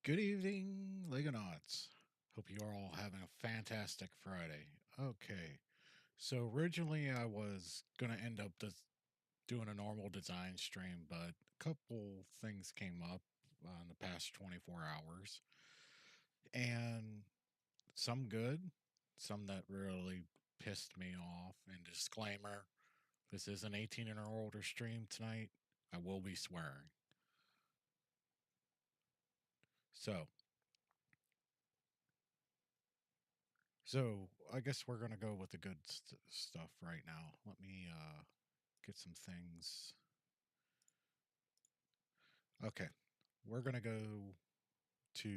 Good evening, Legonauts. Hope you are all having a fantastic Friday. Okay, so originally I was gonna end up doing a normal design stream, but a couple things came up in the past 24 hours, and some good, some that really pissed me off. And disclaimer: this is an 18 and older stream tonight. I will be swearing. So, so I guess we're gonna go with the good stuff right now. Let me get some things. Okay, we're gonna go to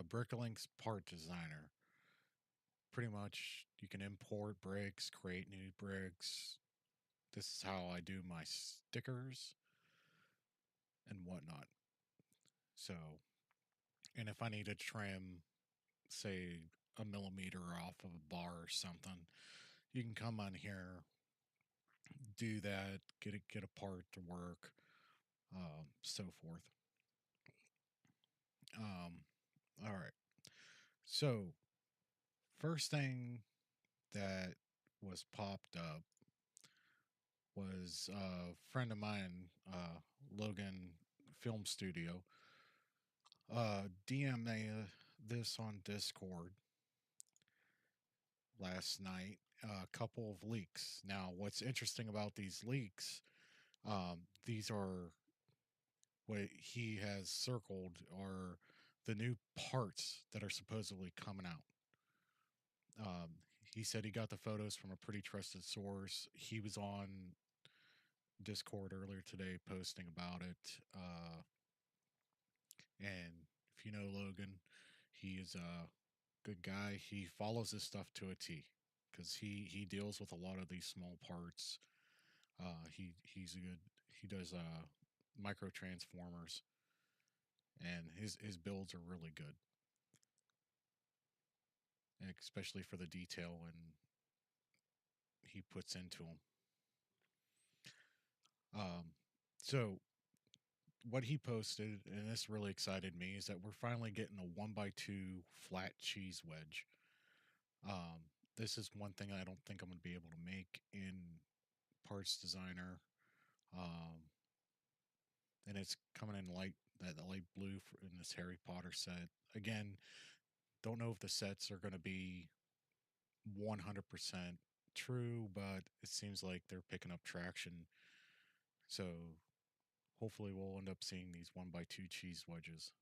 Bricklink's part designer. Pretty much, you can import bricks, create new bricks. This is how I do my stickers and whatnot. So, and if I need to trim, say, a millimeter off of a bar or something, you can come on here, do that, get a part to work, so forth. Um, all right. So, first thing that was popped up was a friend of mine, Logan Film Studio, DM this on Discord last night. A couple of leaks. Now, what's interesting about these leaks? These are what he has circled are the new parts that are supposedly coming out. Um, he said he got the photos from a pretty trusted source. He was on Discord earlier today posting about it. And if you know Logan, he is a good guy. He follows his stuff to a T because he deals with a lot of these small parts. He's a good. He does micro transformers, and his builds are really good, and especially for the detail and he puts into them. Um, so what he posted, and this really excited me, is that we're finally getting a 1x2 flat cheese wedge. This is one thing I don't think I'm going to be able to make in Parts Designer. Um, and it's coming in that light blue in this Harry Potter set. Again, don't know if the sets are going to be 100% true, but it seems like they're picking up traction. So hopefully we'll end up seeing these 1x2 cheese wedges.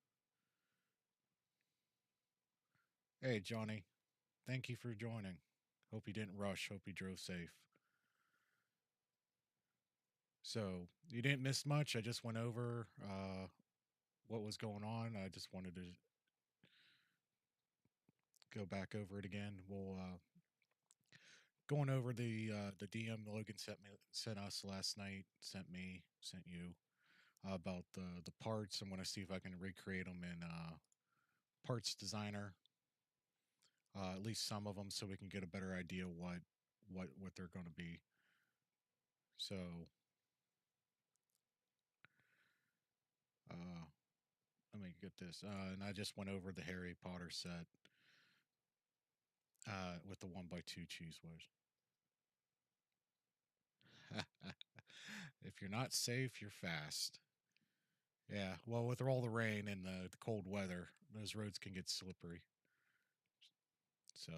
Hey, Johnny, thank you for joining. Hope you didn't rush. Hope you drove safe. So you didn't miss much. I just went over what was going on. I just wanted to go back over it again. We'll going over the DM Logan sent us last night. Sent you about the parts. I'm going to see if I can recreate them in Parts Designer. At least some of them, so we can get a better idea what they're going to be. So uh, let me get this. And I just went over the Harry Potter set with the 1x2 cheese wedge. If you're not safe, you're fast. Yeah, well, with all the rain and the cold weather, those roads can get slippery. So,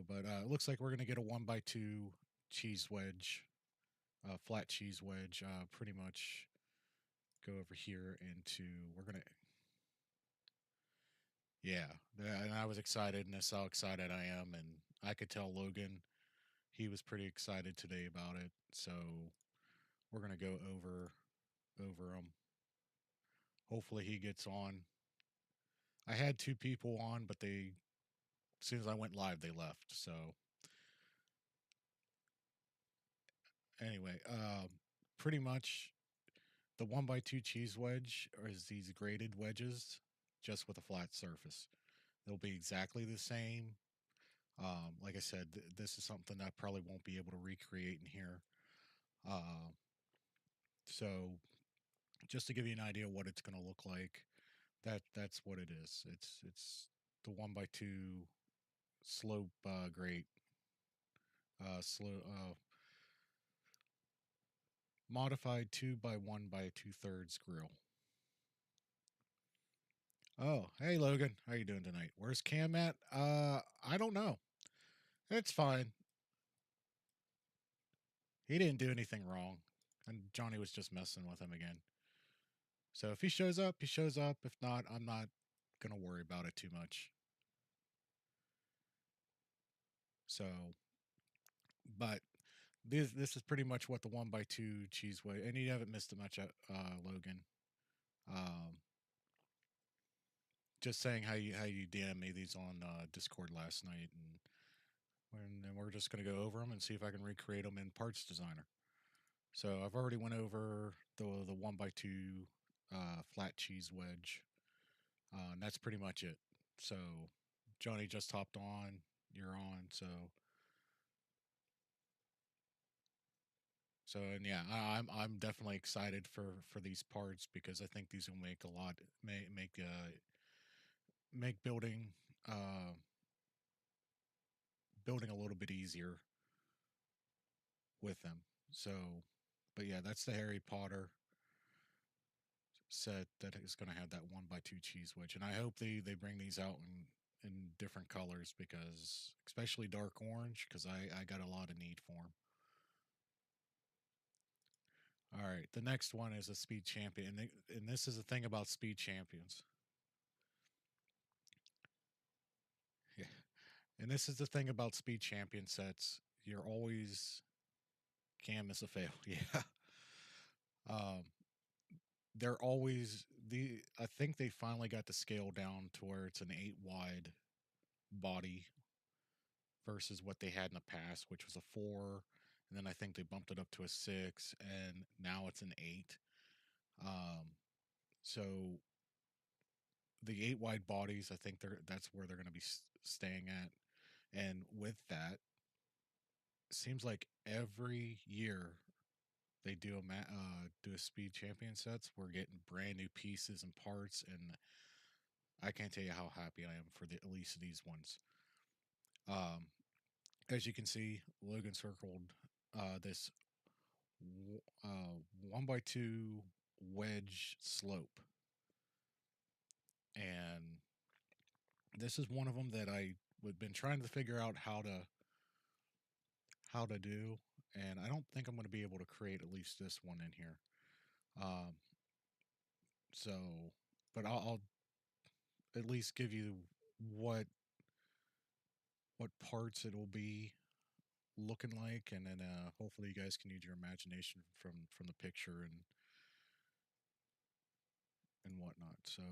but it looks like we're gonna get a 1x2 cheese wedge, flat cheese wedge. Pretty much go over here into. We're gonna, yeah. And I was excited, and that's how excited I am, and I could tell Logan he was pretty excited today about it. So we're gonna go over him. Hopefully he gets on. I had two people on, but they as soon as I went live, they left. So anyway, pretty much the 1x2 cheese wedge is these graded wedges, just with a flat surface. They'll be exactly the same. Like I said, this is something I probably won't be able to recreate in here. Uh, So just to give you an idea what it's going to look like, that's what it is. It's the 1x2 slope grate, slow modified 2x1 by 2/3 grill. Oh, hey Logan, how you doing tonight? Where's Cam at? I don't know. It's fine. He didn't do anything wrong, and Johnny was just messing with him again. So if he shows up, he shows up. If not, I'm not gonna worry about it too much. So, but this is pretty much what the 1x2 cheese way, and you haven't missed it much, Logan. Um, just saying how you DM me these on Discord last night, and we're just gonna go over them and see if I can recreate them in Parts Designer. So I've already went over the 1x2 flat cheese wedge, and that's pretty much it. So Johnny just hopped on. You're on. And yeah, I'm definitely excited for these parts because I think these will make a lot make uh building a little bit easier with them. So, but yeah, that's the Harry Potter set that is going to have that 1x2 cheese wedge, and I hope they bring these out in different colors because especially dark orange because I got a lot of need for them. All right, the next one is a speed champion, and this is the thing about speed champions. Yeah, and this is the thing about speed champion sets. You're always Cam is a fail. Yeah, um, they're always the. I think they finally got the scale down to where it's an 8 wide body versus what they had in the past, which was a 4, and then I think they bumped it up to a 6, and now it's an 8. Um, so the 8 wide bodies, I think that's where they're going to be staying at. And with that, it seems like every year they do a speed champion sets. We're getting brand new pieces and parts, and I can't tell you how happy I am for at least these ones. Um, as you can see, Logan circled this 1x2 wedge slope, and this is one of them that I have been trying to figure out how to do, and I don't think I'm going to be able to create at least this one in here. Um, so, but I'll at least give you what what parts it will be looking like, and then hopefully you guys can use your imagination from the picture and whatnot. So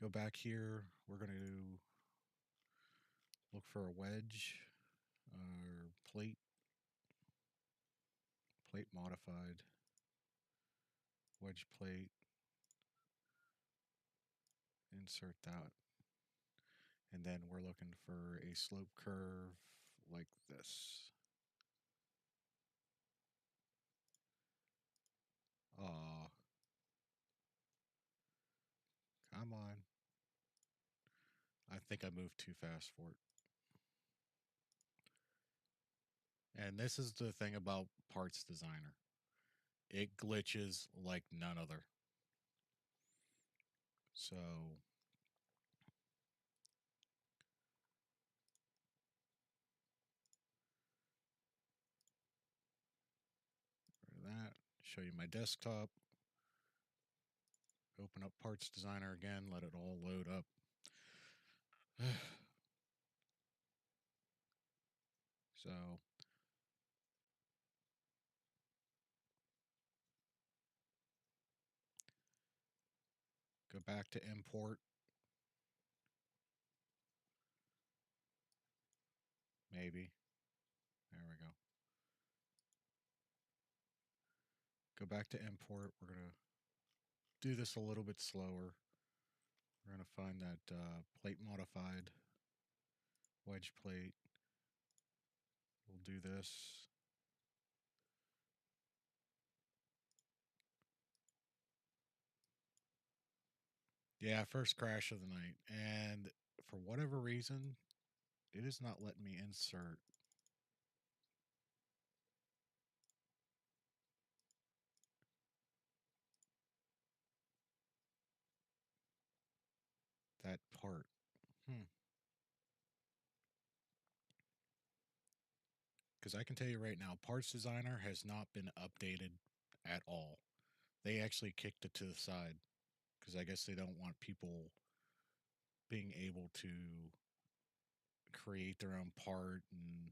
go back here. We're gonna look for a wedge or plate modified wedge plate. Insert that, and then we're looking for a slope curve like this. Aw, come on. I think I moved too fast for it. And this is the thing about Parts Designer. It glitches like none other. So for that, show you my desktop. Open up Parts Designer again, let it all load up. So go back to import. Maybe. There we go. Go back to import. We're going to do this a little bit slower. We're going to find that plate modified wedge plate. We'll do this. Yeah, first crash of the night. And for whatever reason, it is not letting me insert that part. Hmm. Because I can tell you right now, Parts Designer has not been updated at all. They actually kicked it to the side because I guess they don't want people being able to create their own part, and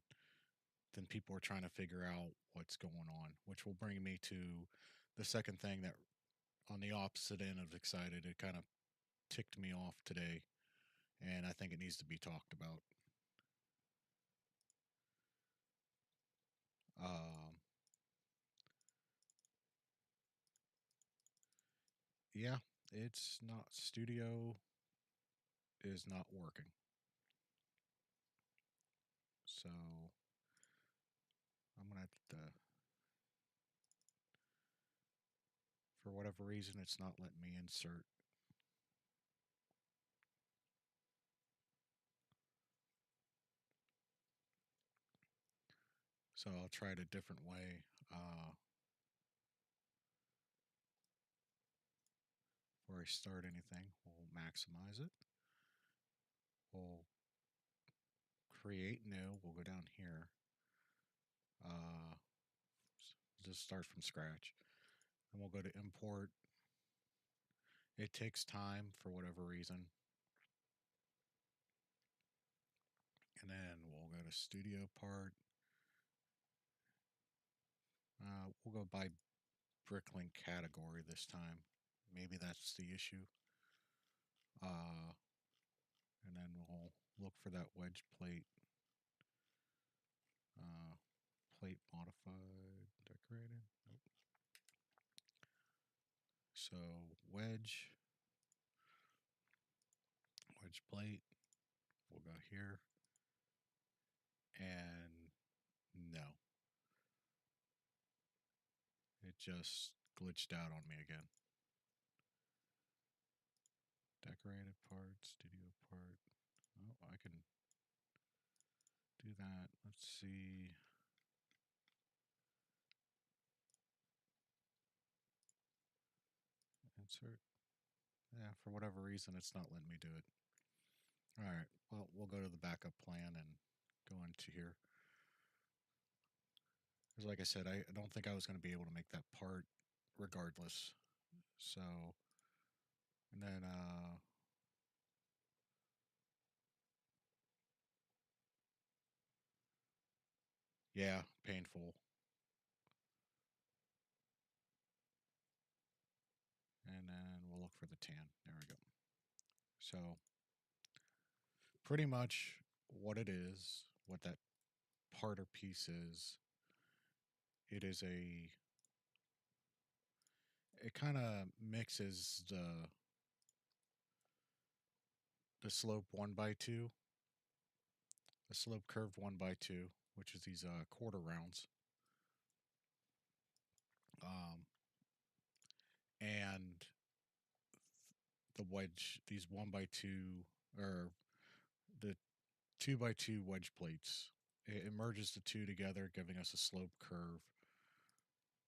then people are trying to figure out what's going on, which will bring me to the second thing that, on the opposite end of excited, it kind of ticked me off today, and I think it needs to be talked about. Um, yeah, it's not, Studio is not working. So I'm gonna have to, for whatever reason, it's not letting me insert. So I'll try it a different way. Before I start anything, we'll maximize it. We'll create new. We'll go down here. Uh, just start from scratch. And we'll go to import. It takes time for whatever reason. And then we'll go to studio part. We'll go by bricklink category this time. Maybe that's the issue. Uh, and then we'll look for that wedge plate. Uh, Plate modified, decorated. Nope. So wedge plate. We'll go here, and no, it just glitched out on me again. Decorated part, studio part. Oh, I can do that. Let's see. Insert. Yeah, for whatever reason, it's not letting me do it. All right. Well, we'll go to the backup plan and go into here. Because, like I said, I don't think I was going to be able to make that part regardless. So, and then, yeah, painful. And then we'll look for the tan. There we go. So, pretty much what it is, what that part or piece is, it is a, it kind of mixes the slope 1 by 2, the slope curved 1 by 2, which is these quarter rounds, um, and the wedge, these 1 by 2, or the 2 by 2 wedge plates. It merges the two together, giving us a slope curve,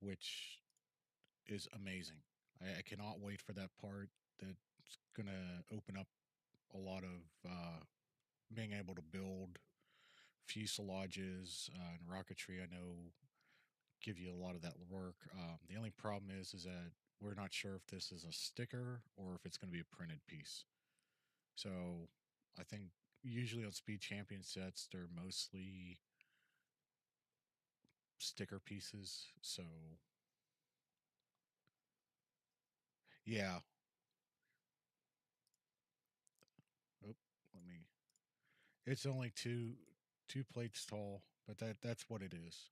which is amazing. I cannot wait for that part. That's gonna open up a lot of being able to build fuselages and rocketry. I know give you a lot of that work. The only problem is that we're not sure if this is a sticker or if it's going to be a printed piece. So I think usually on Speed Champion sets they're mostly sticker pieces. So yeah. Oh, let me. It's only two plates tall, but that's what it is.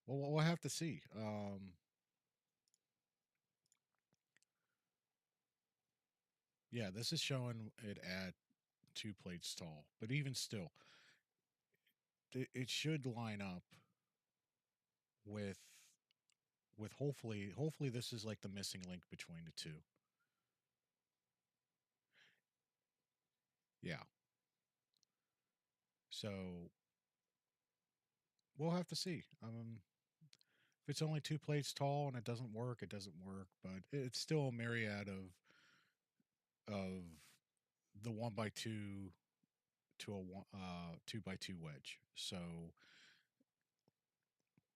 Well, we'll have to see. Yeah, this is showing it at 2 plates tall, but even still, it should line up with with hopefully this is like the missing link between the two. Yeah. So we'll have to see. If it's only 2 plates tall and it doesn't work, it doesn't work. But it's still a myriad of the 1x2 to a 2x2 wedge. So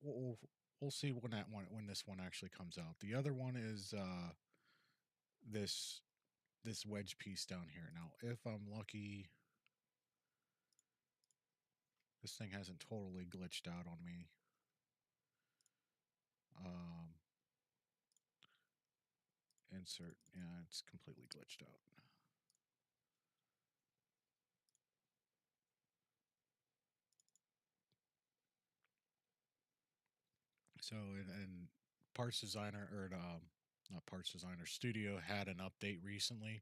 we'll we'll see when this one actually comes out. The other one is this this wedge piece down here. Now, if I'm lucky, this thing hasn't totally glitched out on me. Um, insert. Yeah, it's completely glitched out. So, and Parts Designer or not Parts Designer Studio had an update recently,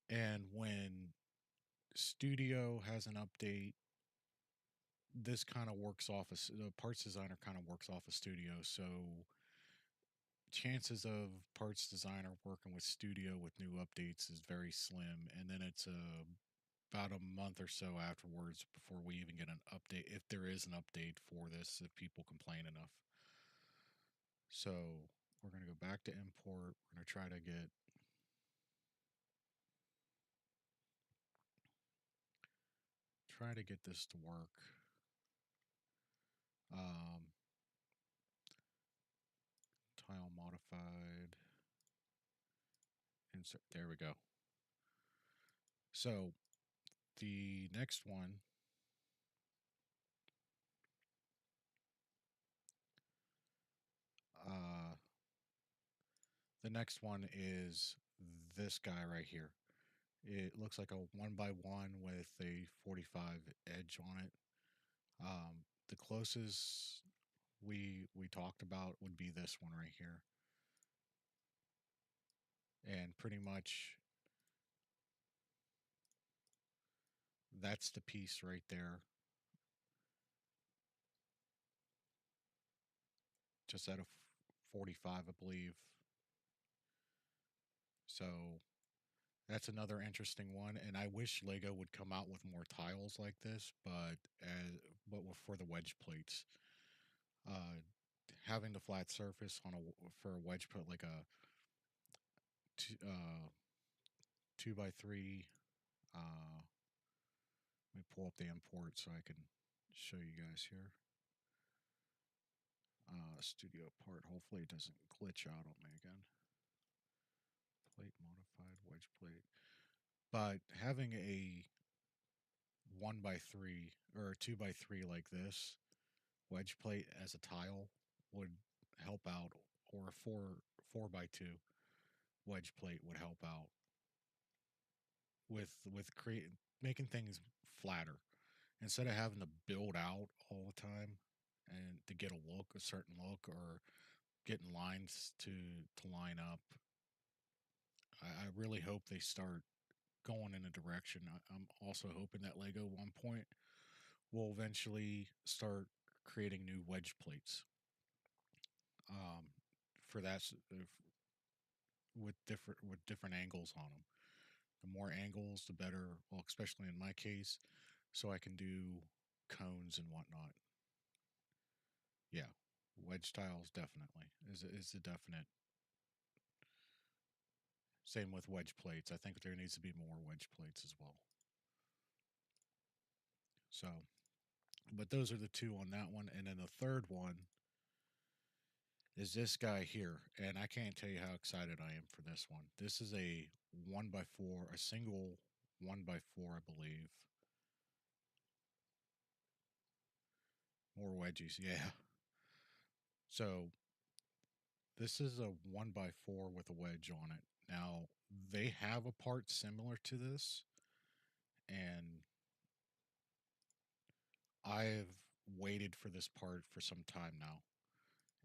and when Studio has an update, this kind of works off of the Parts Designer kind of works off of Studio. So chances of Parts Designer working with Studio with new updates is very slim, and then it's about a month or so afterwards before we even get an update, if there is an update for this, if people complain enough. So we're going to go back to import. We're going to try to get this to work. Um, Tile modified. Insert. There we go. So the next one, uh, the next one is this guy right here. It looks like a 1x1 with a 45 edge on it. The closest we talked about would be this one right here, and pretty much that's the piece right there, just at a 45, I believe. So that's another interesting one, and I wish Lego would come out with more tiles like this, for the wedge plates, uh, having the flat surface on a for a wedge plate like a 2x3. Uh, Let me pull up the import so I can show you guys here. Studio part. Hopefully it doesn't glitch out on me again. Plate modified wedge plate. But having a 1x3 or a 2x3 like this wedge plate as a tile would help out, or a 4x2 wedge plate would help out with creating making things flatter instead of having to build out all the time and to get a certain look, or getting lines to line up. I really hope they start going in a direction. I'm also hoping that Lego 1 will eventually start creating new wedge plates. Um, for that, with different angles on them. The more angles, the better. Well, especially in my case, so I can do cones and whatnot. Yeah, wedge tiles definitely is a definite. Same with wedge plates. I think there needs to be more wedge plates as well. So, but those are the two on that one, and then the third one is this guy here, and I can't tell you how excited I am for this one. This is a 1x4, a single 1x4, I believe. More wedgies, yeah. So this is a 1x4 with a wedge on it. Now, they have a part similar to this, and I've waited for this part for some time now.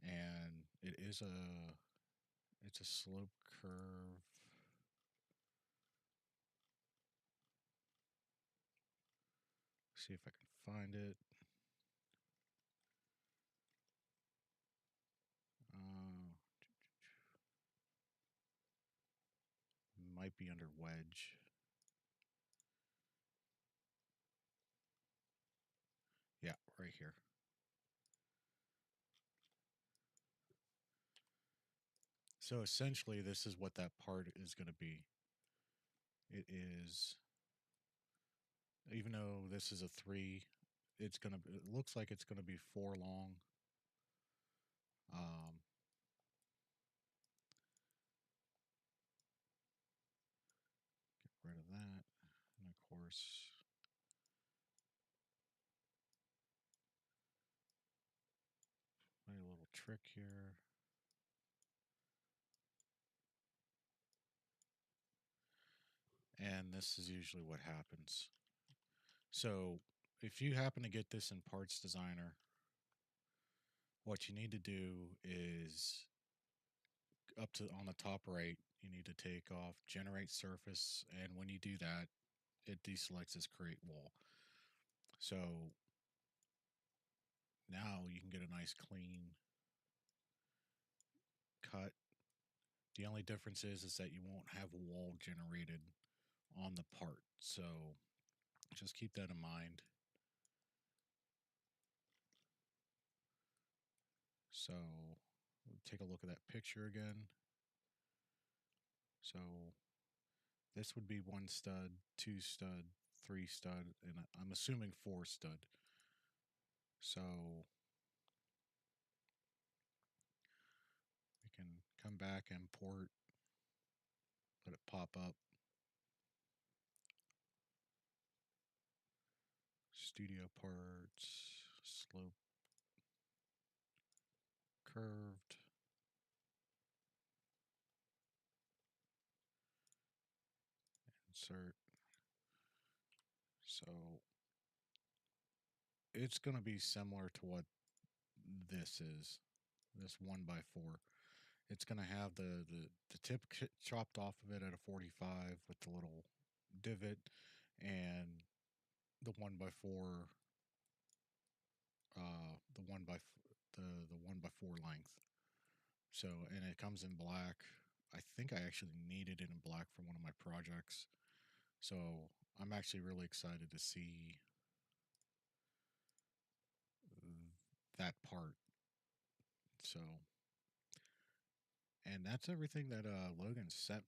And it's a slope curve. See if I can find it. might be under wedge. Yeah, right here. So essentially, this is what that part is going to be. It is, even though this is a three, it's gonna. It looks like it's gonna be four long. Um, get rid of that, and of course, play a little trick here. And this is usually what happens. So, if you happen to get this in Parts Designer, what you need to do is up to on the top right, you need to take off generate surface, and when you do that, it deselects this create wall. So now you can get a nice clean cut. The only difference is that you won't have a wall generated on the part. So just keep that in mind. So we'll take a look at that picture again. So this would be one stud, two stud, three stud, and I'm assuming four stud. So we can come back, import, let it pop up. Studio parts, slope, curved. Insert. So it's going to be similar to what this is. This 1x4. It's going to have the tip chopped off of it at a 45 with the little divot, and the 1x4, the the 1x4 length. So, and it comes in black. I think I actually needed it in black for one of my projects. So I'm actually really excited to see that part. So, and that's everything that Logan sent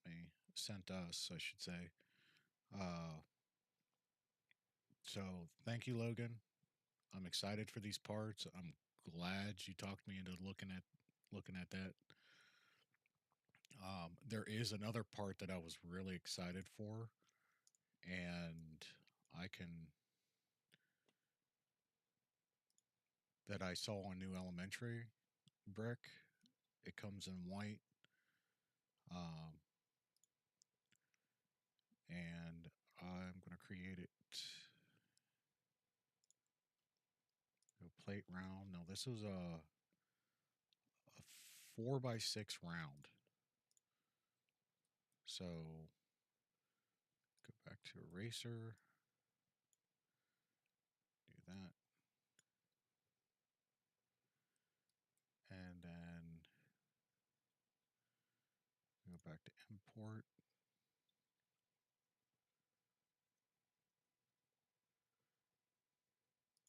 us, I should say. Uh, so thank you, Logan. I'm excited for these parts. I'm glad you talked me into looking at that. There is another part that I was really excited for, and I can that I saw on New Elementary brick. It comes in white, um, and I'm going to create it. Go plate round. Now this is a 4x6 round. So go back to eraser. Do that, and then go back to import.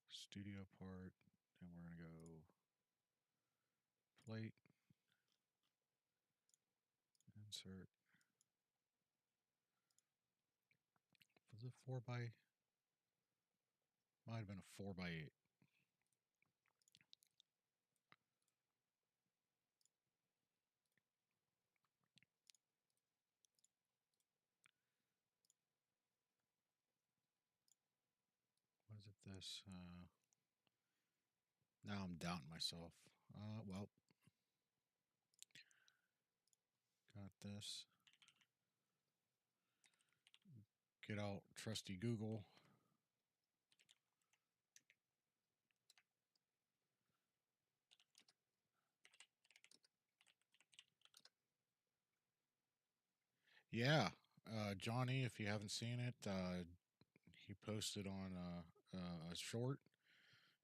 Studio part, and we're going to go plate, insert. Was it 4 by? Might have been a 4x8. Was it this? Now I'm doubting myself. Well, got this. Get out trusty Google. Yeah, Johnny, if you haven't seen it, he posted on a short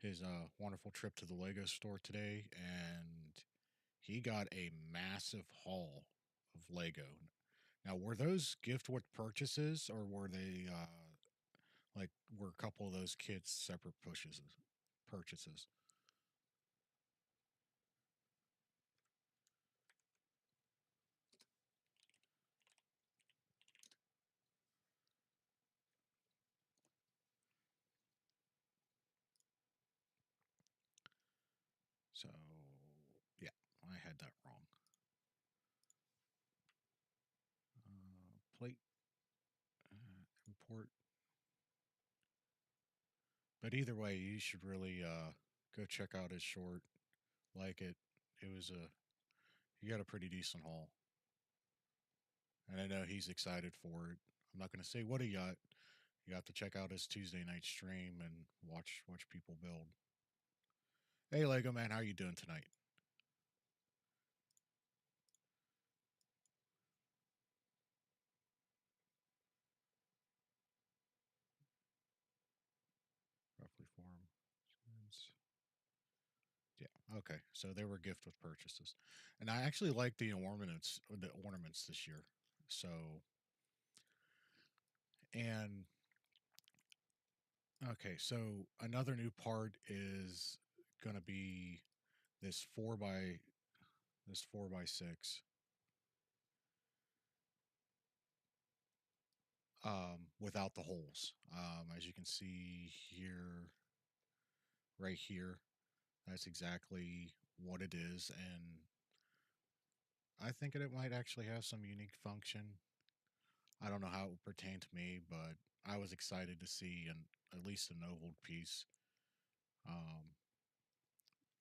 his wonderful trip to the Lego store today, and he got a massive haul of Lego. Now, were those gift with purchases, or were they like were a couple of those kids separate pushes purchases? So, yeah, I had that wrong. Plate import. But either way, you should really go check out his short. Like it. It was a he got a pretty decent haul, and I know he's excited for it. I'm not going to say what he got. You have to check out his Tuesday night stream and watch people build. Hey Lego man, how you doing tonight? Roughly form. Yeah. Okay. So they were gift with purchases, and I actually like the ornaments. The ornaments this year. So and okay. So another new part is gonna be this this 4x6 without the holes. As you can see here, right here, that's exactly what it is, and I think it might actually have some unique function. I don't know how it would pertain to me, but I was excited to see at least an oval piece um,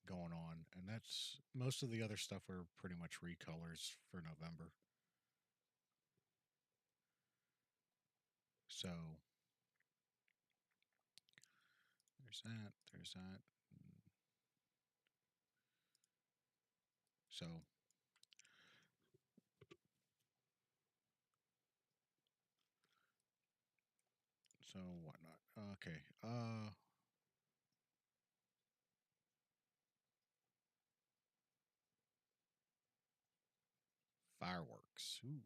going on, and that's most of the other stuff are pretty much recolors for November. So there's that. There's that. So so whatnot. Okay. Fireworks. Ooh.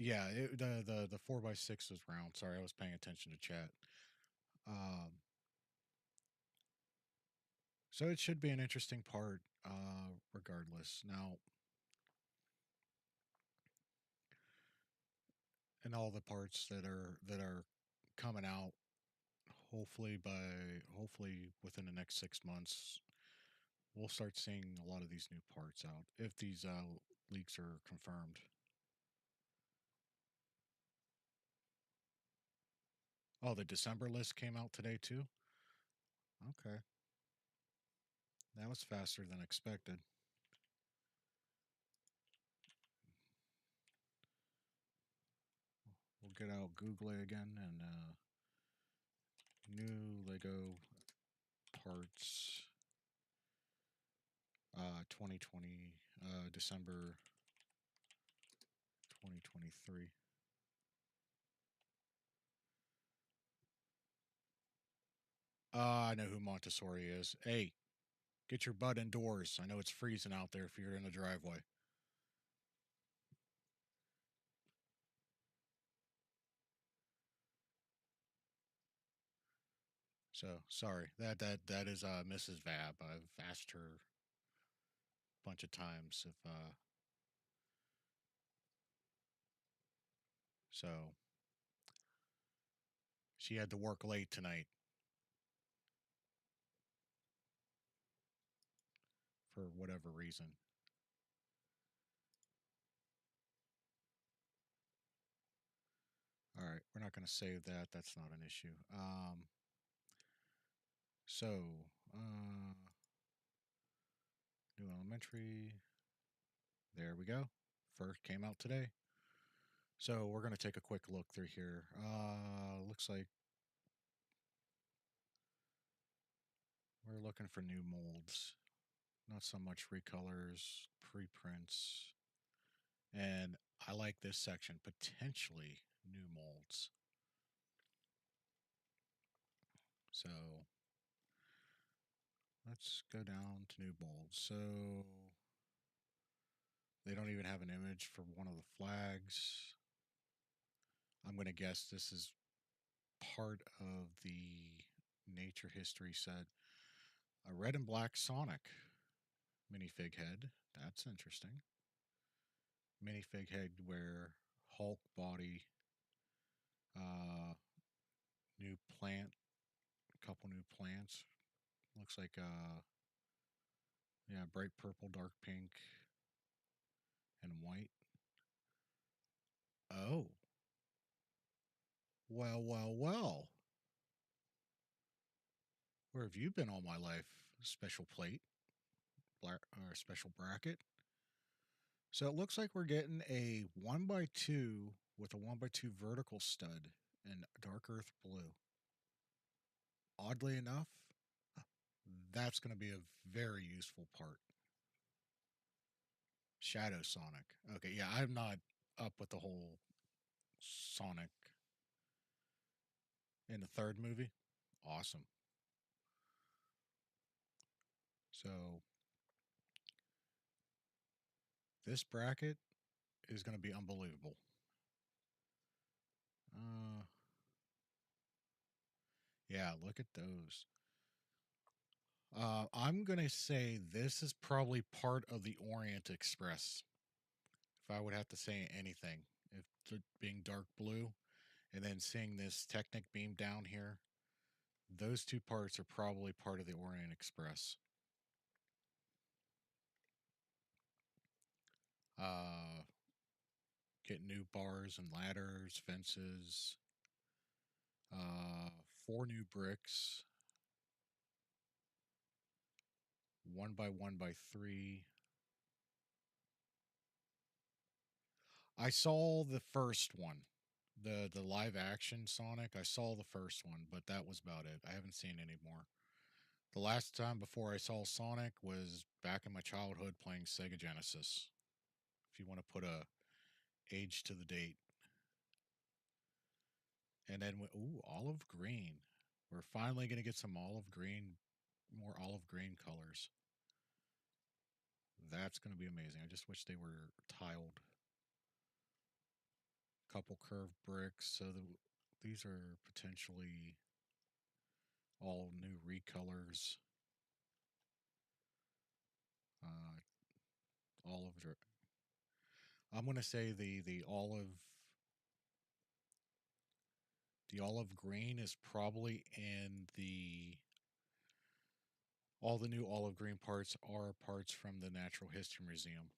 Yeah, the 4x6 was round. Sorry, I was paying attention to chat. Um, so it should be an interesting part, regardless. Now, and all the parts that are coming out, hopefully within the next 6 months, we'll start seeing a lot of these new parts out if these leaks are confirmed. Oh, the December list came out today too. Okay, that was faster than expected. We'll get out Google again and new Lego parts 2020 December 2023. I know who Montessori is. Hey, get your butt indoors. I know it's freezing out there if you're in the driveway. So sorry. That is Mrs. Vab. I've asked her a bunch of times if so she had to work late tonight for whatever reason. All right, we're not going to save that. That's not an issue. So new elementary. There we go. First came out today. So we're going to take a quick look through here. Looks like we're looking for new molds, not so much recolors, preprints, and I like this section potentially new molds. So let's go down to new bulbs. So they don't even have an image for one of the flags. I'm going to guess this is part of the nature history set. A red and black Sonic minifig head. That's interesting. Minifig head where Hulk body, uh, new plant, a couple new plants. Looks like yeah, bright purple, dark pink, and white. Oh, well, well, well. Where have you been all my life? Special plate, or special bracket. So it looks like we're getting a 1x2 with a 1x2 vertical stud in dark earth blue. Oddly enough, that's going to be a very useful part. Shadow Sonic. Okay, yeah, I'm not up with the whole Sonic in the third movie. Awesome. So this bracket is going to be unbelievable. Uh, yeah, look at those. I'm going to say this is probably part of the Orient Express. If I would have to say anything, if being dark blue and then seeing this Technic beam down here, those two parts are probably part of the Orient Express. Uh, get new bars and ladders, fences, uh, 4 new bricks, 1x1x3. I saw the first one, the live action Sonic. I saw the first one, but that was about it. I haven't seen any more. The last time before I saw Sonic was back in my childhood playing Sega Genesis. If you want to put a age to the date, and then ooh, olive green. We're finally gonna get some olive green, more olive green colors. That's gonna be amazing. I just wish they were tiled. Couple curved bricks, so these are potentially all new recolors. Uh, olive. I'm gonna say the olive green is probably in the all the new olive green parts are parts from the Natural History Museum.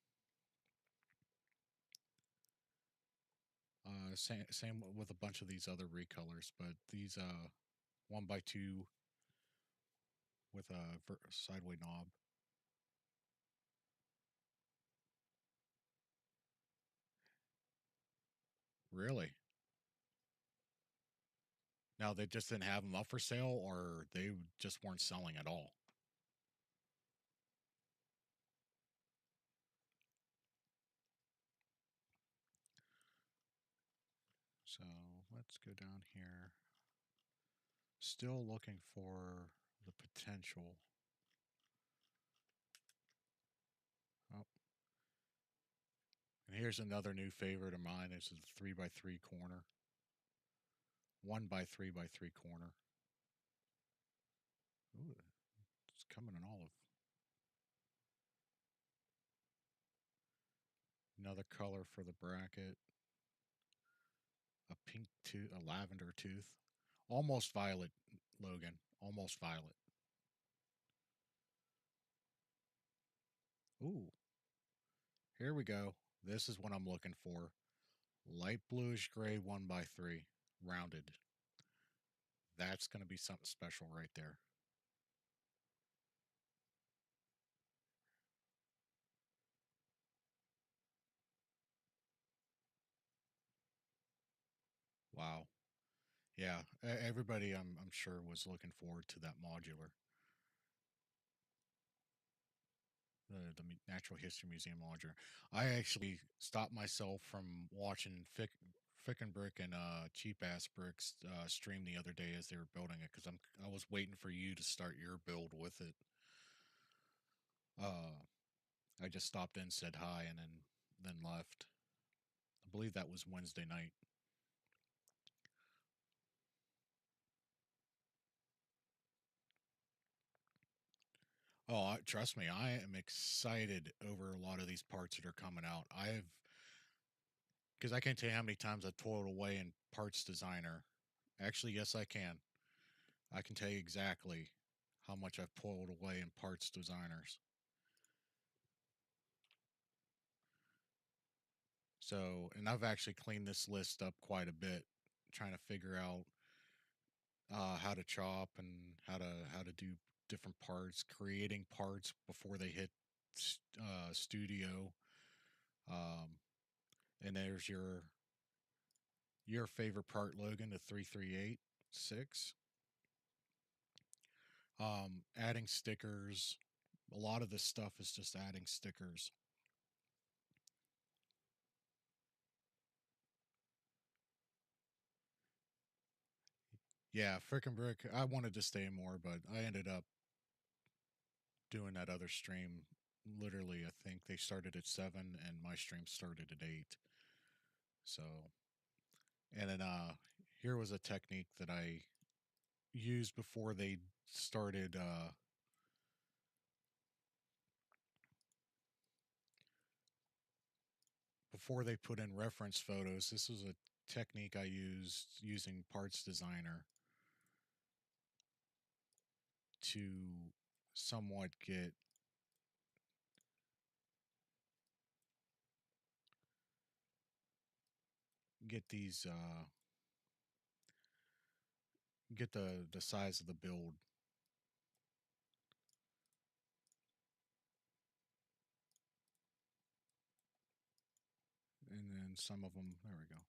Same with a bunch of these other recolors, but these 1x2 with a sideway knob. Really? Now they just didn't have them up for sale, or they just weren't selling at all. So let's go down here. Still looking for the potential. Oh, and here's another new favorite of mine. This is a 3x3 corner. 1x3x3 corner. Ooh, it's coming in olive. Another color for the bracket. A pink tooth, a lavender tooth. Almost violet, Logan. Almost violet. Ooh, here we go. This is what I'm looking for. Light bluish gray 1x3. Rounded. That's going to be something special right there. Wow. Yeah, everybody I'm sure was looking forward to that modular. The Natural History Museum modular. I actually stopped myself from watching Fick and Brick and Cheap Ass Bricks stream the other day as they were building it because I was waiting for you to start your build with it. Uh, I just stopped in, said hi, and then left. I believe that was Wednesday night. Oh, trust me, I am excited over a lot of these parts that are coming out. I've because I can't tell you how many times I've toiled away in Parts Designer. Actually, yes, I can. I can tell you exactly how much I've toiled away in Parts Designers. So, and I've actually cleaned this list up quite a bit, trying to figure out how to chop and how to do different parts, creating parts before they hit studio. Um, and there's your favorite part, Logan, the 3386. Adding stickers. A lot of this stuff is just adding stickers. Yeah, frickin' brick. I wanted to stay more, but I ended up doing that other stream. Literally, I think they started at 7 and my stream started at 8. So, and then here was a technique that I used started before they put in reference photos. This was a technique I used using Parts Designer to somewhat get these get the size of the build. And then some of them, there we go.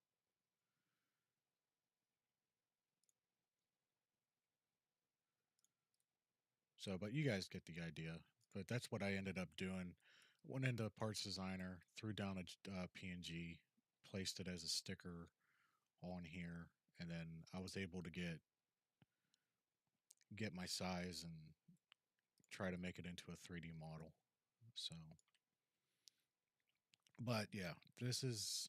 So, but you guys get the idea. But that's what I ended up doing. Went into Parts Designer, threw down a PNG, placed it as a sticker on here, and then I was able to get my size and try to make it into a 3D model. So, but yeah, this is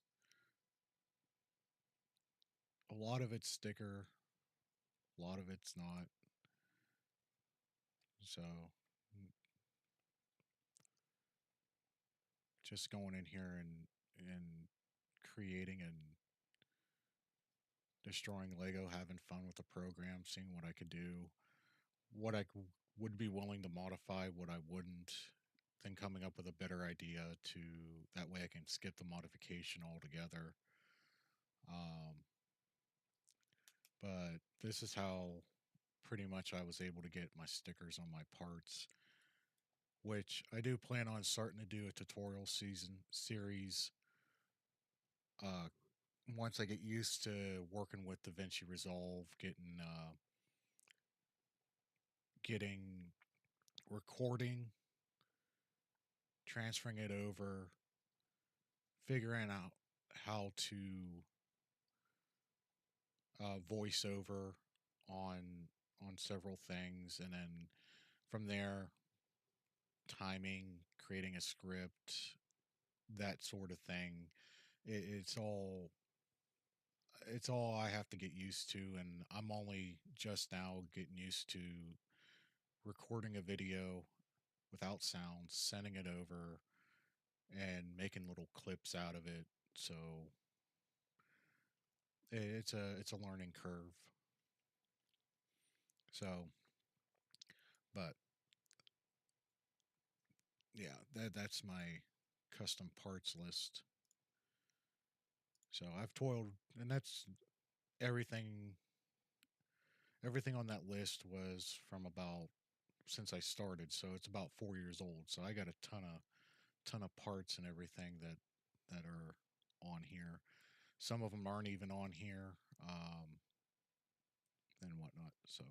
a lot of it's sticker, a lot of it's not. So, just going in here and creating and destroying Lego, having fun with the program, seeing what I could do, what would be willing to modify, what I wouldn't, then coming up with a better idea to that way I can skip the modification altogether. Um, but this is how pretty much I was able to get my stickers on my parts, which I do plan on starting to do a tutorial season series uh, once I get used to working with DaVinci Resolve, getting recording, transferring it over, figuring out how to voice over on several things, and then from there, timing, creating a script, that sort of thing. It's all I have to get used to, and I'm only just now getting used to recording a video without sound, sending it over, and making little clips out of it. So it's a learning curve. So, but yeah, that's my custom parts list. So I've toiled, and that's everything. Everything on that list was from about since I started, so it's about 4 years old. So I got a ton of parts and everything that are on here. Some of them aren't even on here, and whatnot. So,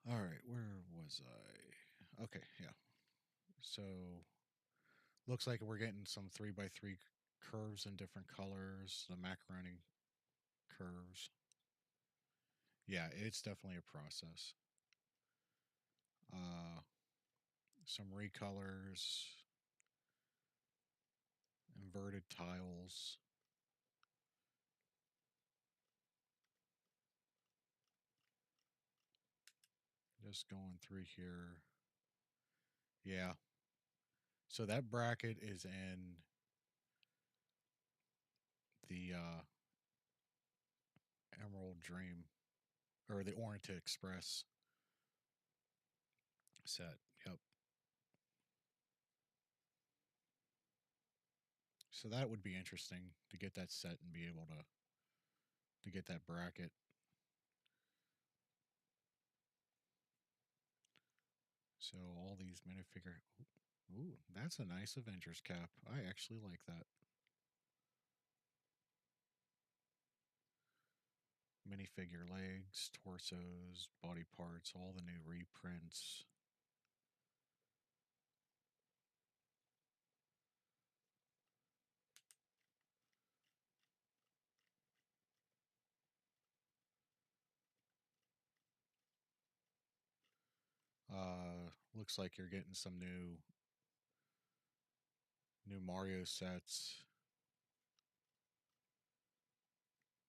all right, where was I? Okay, yeah. So looks like we're getting some 3x3 curves in different colors. The macaroni curves. Yeah, it's definitely a process. Uh, some recolors, inverted tiles. Just going through here. Yeah. So that bracket is in the Emerald Dream or the Orient Express set. Yep. So that would be interesting to get that set and be able to get that bracket. So all these minifigure. Ooh, that's a nice Avengers cap. I actually like that. Minifigure legs, torsos, body parts, all the new reprints. Looks like you're getting some new Mario sets.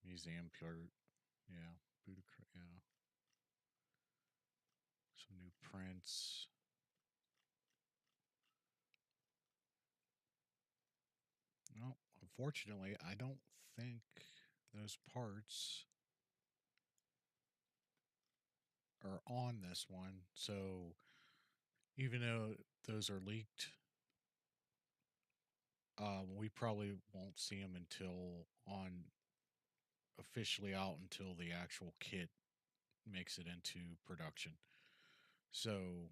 Museum pure, yeah, yeah. Some new prints. No, unfortunately, I don't think those parts are on this one. So even though those are leaked, we probably won't see them until on officially out until the actual kit makes it into production. So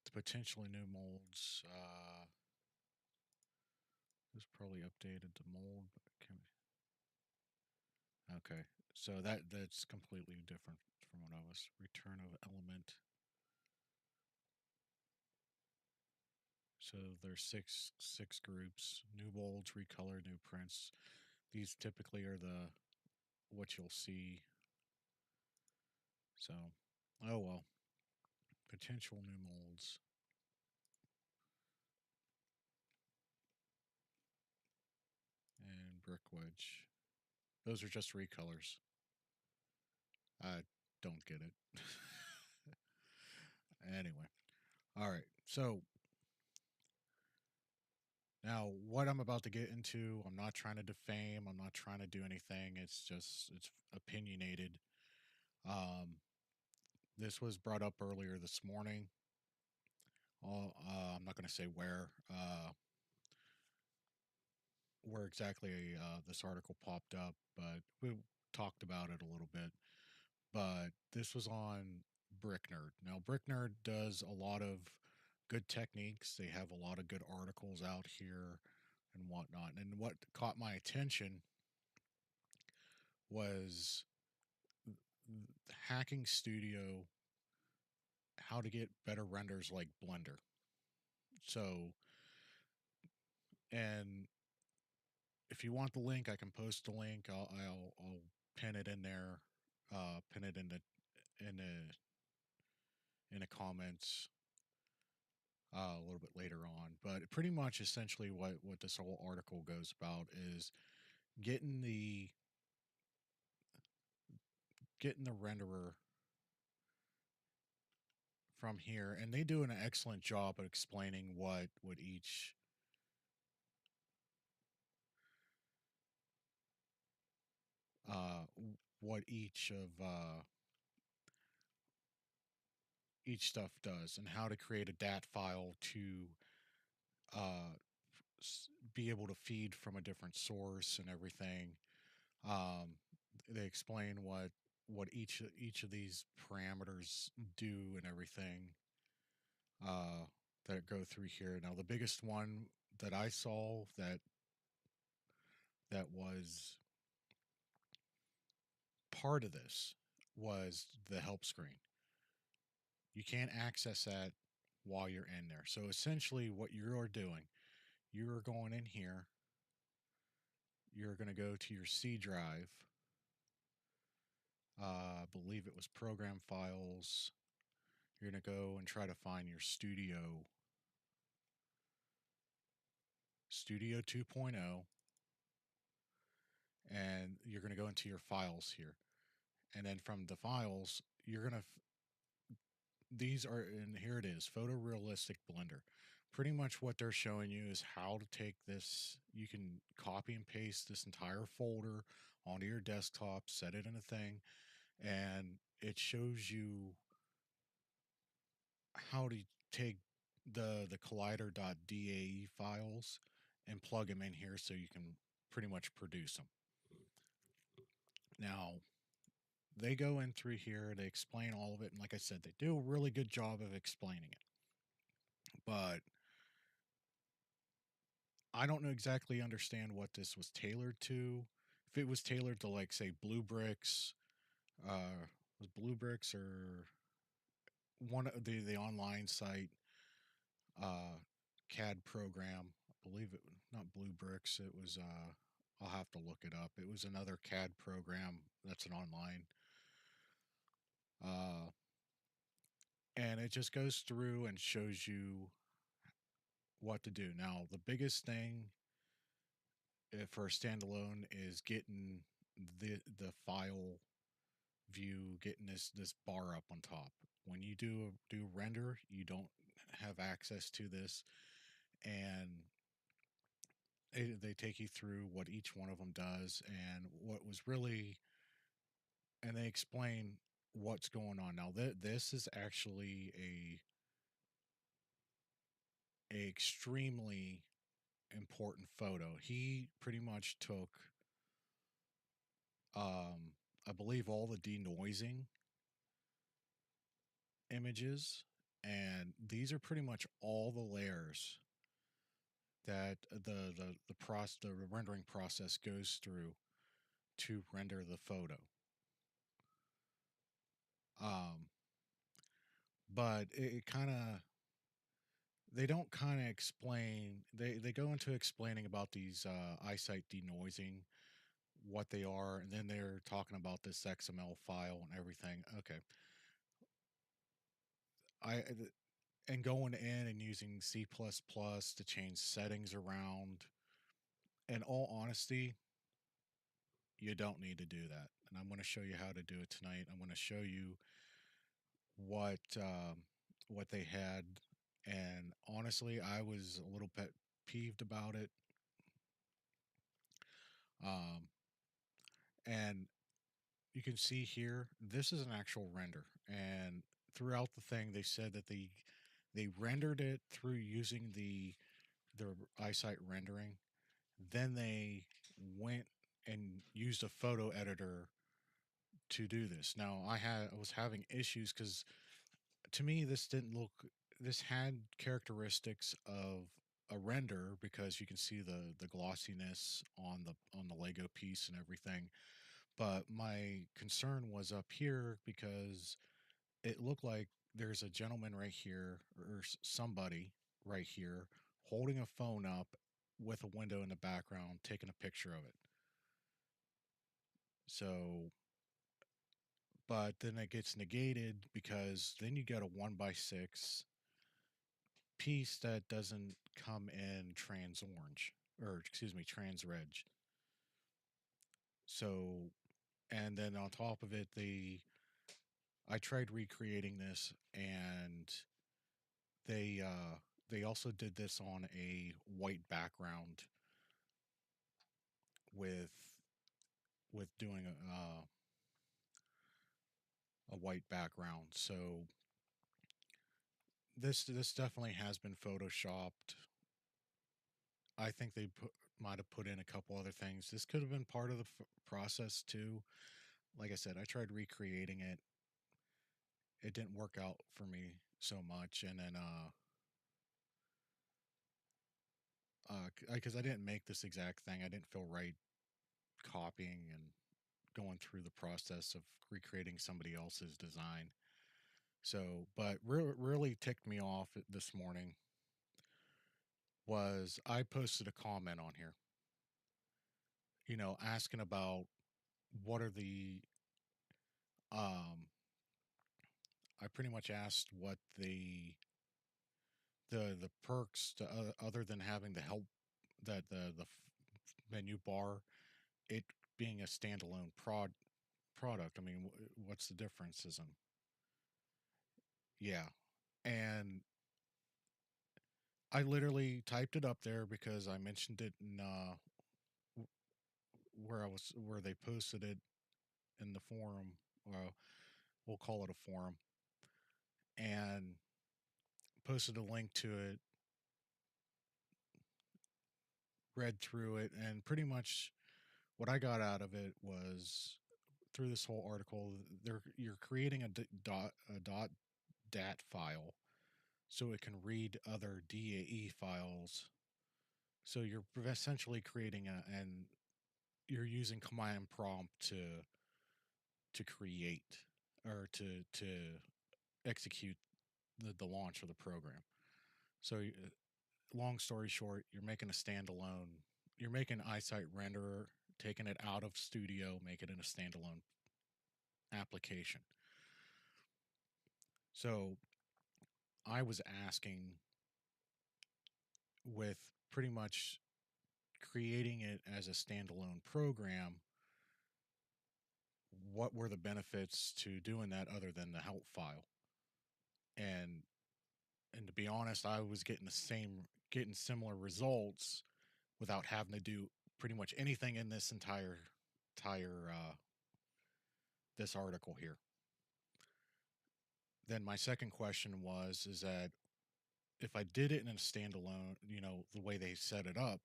the potentially new molds. This probably updated the mold. Okay, so that's completely different from what I was. Return of element. So there's six groups. New molds, recolor, new prints. These typically are the what you'll see. So, oh well. Potential new molds and brick wedge. Those are just recolors. I don't get it. Anyway, all right. So now what I'm about to get into, I'm not trying to defame. I'm not trying to do anything. It's opinionated. Um, this was brought up earlier this morning. I'm not going to say where exactly this article popped up, but we talked about it a little bit. But this was on Brick Nerd. Now, Brick Nerd does a lot of good techniques. They have a lot of good articles out here and whatnot. And what caught my attention was Hacking Studio, how to get better renders like Blender. So, and if you want the link, I can post the link. I'll pin it in there, pin it in the in the comments a little bit later on. But pretty much, essentially, what this whole article goes about is getting the getting the renderer from here, and they do an excellent job at explaining uh, what each stuff does and how to create a DAT file to uh, be able to feed from a different source and everything. Um, they explain what each of these parameters do and everything uh, that go through here. Now, the biggest one that I saw that was part of this was the help screen. You can't access that while you're in there. So essentially, what you're doing, you're going in here. You're going to go to your C drive. I believe it was program files. You're going to go and try to find your studio Studio 2.0, and you're going to go into your files here. And then from the files, you're going to, these are, and here it is, photorealistic blender. Pretty much what they're showing you is how to take this. You can copy and paste this entire folder onto your desktop, set it in a thing, and it shows you how to take the collider.dae files and plug them in here so you can pretty much produce them. Now, they go in through here, they explain all of it, and like I said, they do a really good job of explaining it. But I don't know exactly understand what this was tailored to. If it was tailored to like say Blue Bricks, was Blue Bricks or one of the online site CAD program. I believe it not Blue Bricks. It was I'll have to look it up. It was another CAD program that's an online. Uh, and it just goes through and shows you what to do. Now, the biggest thing for a standalone is getting the file view, getting this bar up on top. When you do render, you don't have access to this, and they take you through what each one of them does and what was really, and they explain what's going on. Now, this is actually a extremely important photo. He pretty much took, um, I believe, all the denoising images, and these are pretty much all the layers that the rendering process goes through to render the photo. Um, but it kind of, they don't kind of explain, they go into explaining about these eyesight denoising, what they are, and then they're talking about this XML file and everything. Okay, I and going in and using C++ to change settings around. In all honesty, you don't need to do that. And I'm going to show you how to do it tonight. I'm going to show you what what they had, and honestly, I was a little bit peeved about it. Um, and you can see here, this is an actual render, and throughout the thing, they said that they rendered it through using the eyesight rendering. Then they went and used a photo editor to do this. Now I was having issues because to me this didn't look, this had characteristics of a render because you can see the glossiness on the Lego piece and everything. But my concern was up here because it looked like there's a gentleman right here or somebody right here holding a phone up with a window in the background taking a picture of it. So, but then it gets negated because then you get a 1 by 6 piece that doesn't come in trans orange, or excuse me, trans red. So, and then on top of it, I tried recreating this, and they also did this on a white background with doing a white background. So this definitely has been photoshopped. I think they might have put in a couple other things. This could have been part of the process too. Like I said, I tried recreating it. It didn't work out for me so much, and then because I didn't make this exact thing, I didn't feel right copying and going through the process of recreating somebody else's design. So, but really ticked me off this morning was I posted a comment on here, asking about what are um, I pretty much asked what the perks to, other than having the help that the menu bar, it being a standalone product. I mean, what's the difference? Isn't yeah, and I literally typed it up there because I mentioned it in where they posted it in the forum. Well, we'll call it a forum, and posted a link to it, read through it, and pretty much what I got out of it was through this whole article, you're creating a .dat file so it can read other DAE files. So you're essentially creating and you're using command prompt to create or to execute the launch of the program. So long story short, you're making a standalone. You're making eyesight renderer, taking it out of Studio, make it in a standalone application. So I was asking with pretty much creating it as a standalone program, what were the benefits to doing that other than the help file? And and to be honest, I was getting similar results without having to do pretty much anything in this entire this article here. Then my second question was is that if I did it in a standalone, the way they set it up,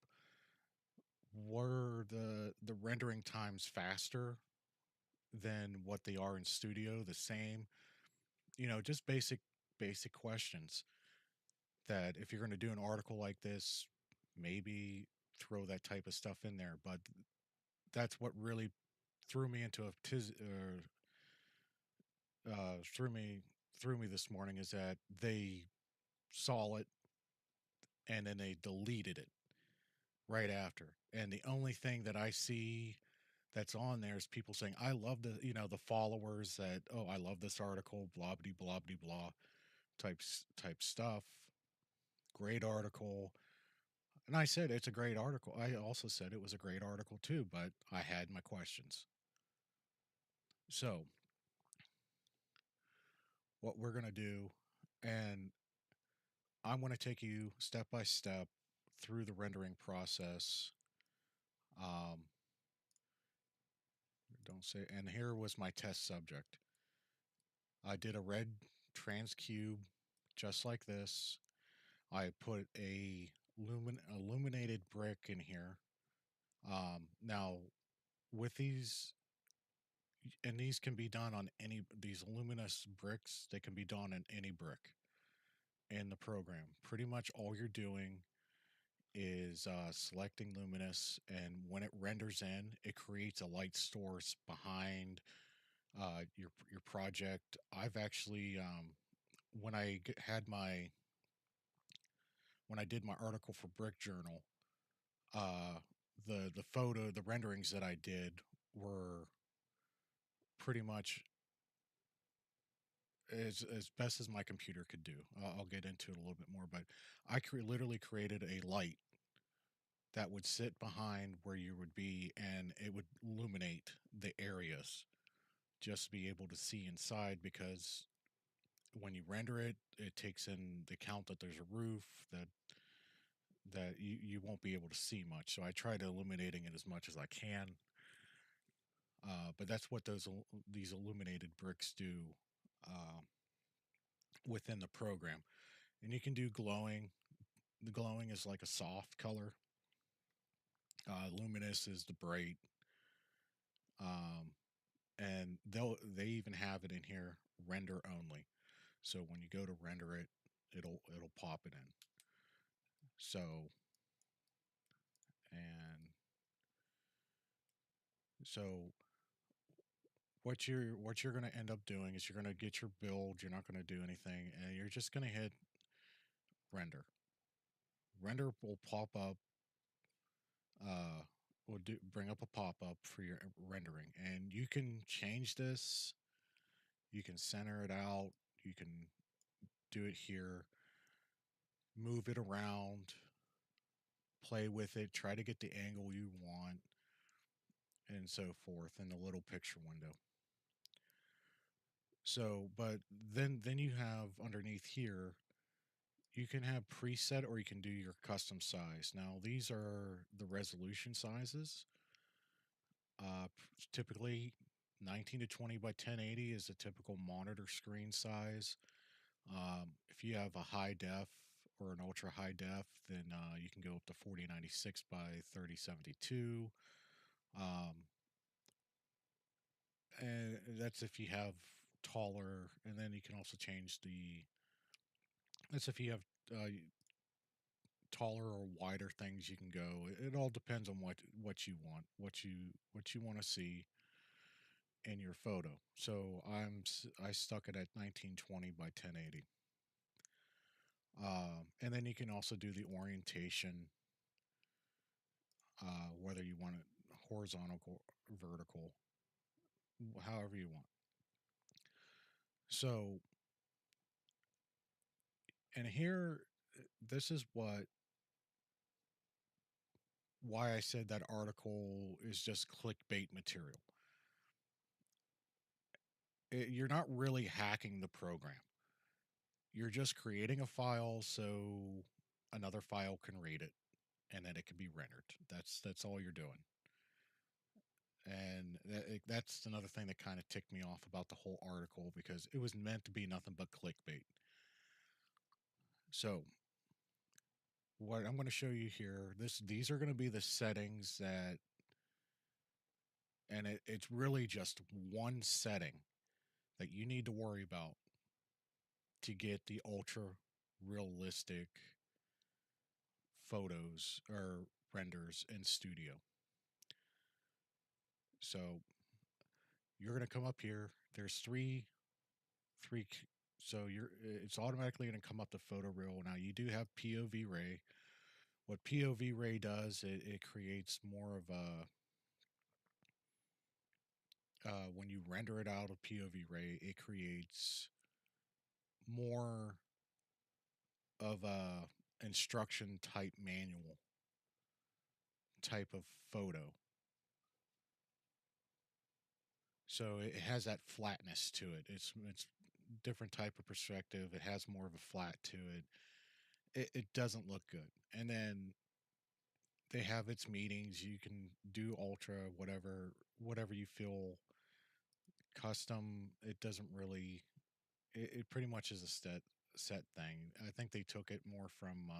were the rendering times faster than what they are in studio, the same? Just basic questions that if you're going to do an article like this, maybe throw that type of stuff in there. But that's what really threw me into a threw me this morning is that they saw it and then they deleted it right after. And the only thing that I see that's on there is people saying, I love the followers that, oh, I love this article, blah, blah, blah, blah, type stuff. Great article. And I said, it's a great article. I also said it was a great article too, but I had my questions. So, what we're going to do, and I'm going to take you step by step through the rendering process. Um, don't say, and here was my test subject. I did a red trans cube just like this. I put a illuminated brick in here. Now, with these, and these can be done on these luminous bricks, they can be done on any brick in the program. Pretty much all you're doing is selecting luminous, and when it renders in, it creates a light source behind your project. I've actually when had my when I did my article for Brick Journal, uh, the renderings that I did were pretty much as best as my computer could do. I'll get into it a little bit more, but I literally created a light that would sit behind where you would be, and it would illuminate the areas just to be able to see inside. Because when you render it, it takes in the count that there's a roof that you won't be able to see much. So I tried illuminating it as much as I can. But that's what these illuminated bricks do uh, within the program. And you can do glowing. The glowing is like a soft color. Luminous is the bright. Um, and they even have it in here render only. So when you go to render it, it'll pop it in. So and so what you're going to end up doing is you're going to get your build. You're not going to do anything, and you're just going to hit render. Render will pop up. Will bring up a pop up for your rendering, and you can change this. You can center it out. You can do it here. Move it around. play with it, try to get the angle you want, and so forth in the little picture window. So, but then you have underneath here, you can have preset or you can do your custom size. Now, these are the resolution sizes. Typically, 19 to 20 by 1080 is a typical monitor screen size. If you have a high def or an ultra high def, then you can go up to 4096 by 3072. Um, and that's if you have taller, and then you can also change the. That's if you have uh, taller or wider things you can go. It all depends on what you want, what you want to see in your photo. So I stuck it at 1920 by 1080. And then you can also do the orientation, whether you want it horizontal or vertical, however you want. So, and here, this is why I said that article is just clickbait material. You're not really hacking the program. You're just creating a file so another file can read it and then it can be rendered. That's all you're doing. And that's another thing that kind of ticked me off about the whole article because it was meant to be nothing but clickbait. So, what I'm going to show you here, these are going to be the settings that, and it's really just one setting that you need to worry about to get the ultra realistic photos or renders in studio. So you're going to come up here. There's three. So it's automatically going to come up to photo real. Now you do have POV ray. What POV ray does, it creates more of a when you render it out of POV ray, it creates more of a instruction type manual type of photo. So it has that flatness to it. It's different type of perspective. It has more of a flat to it. It doesn't look good. And then they have its meetings. You can do ultra, whatever you feel custom. It doesn't really. It pretty much is a set thing. I think they took it more from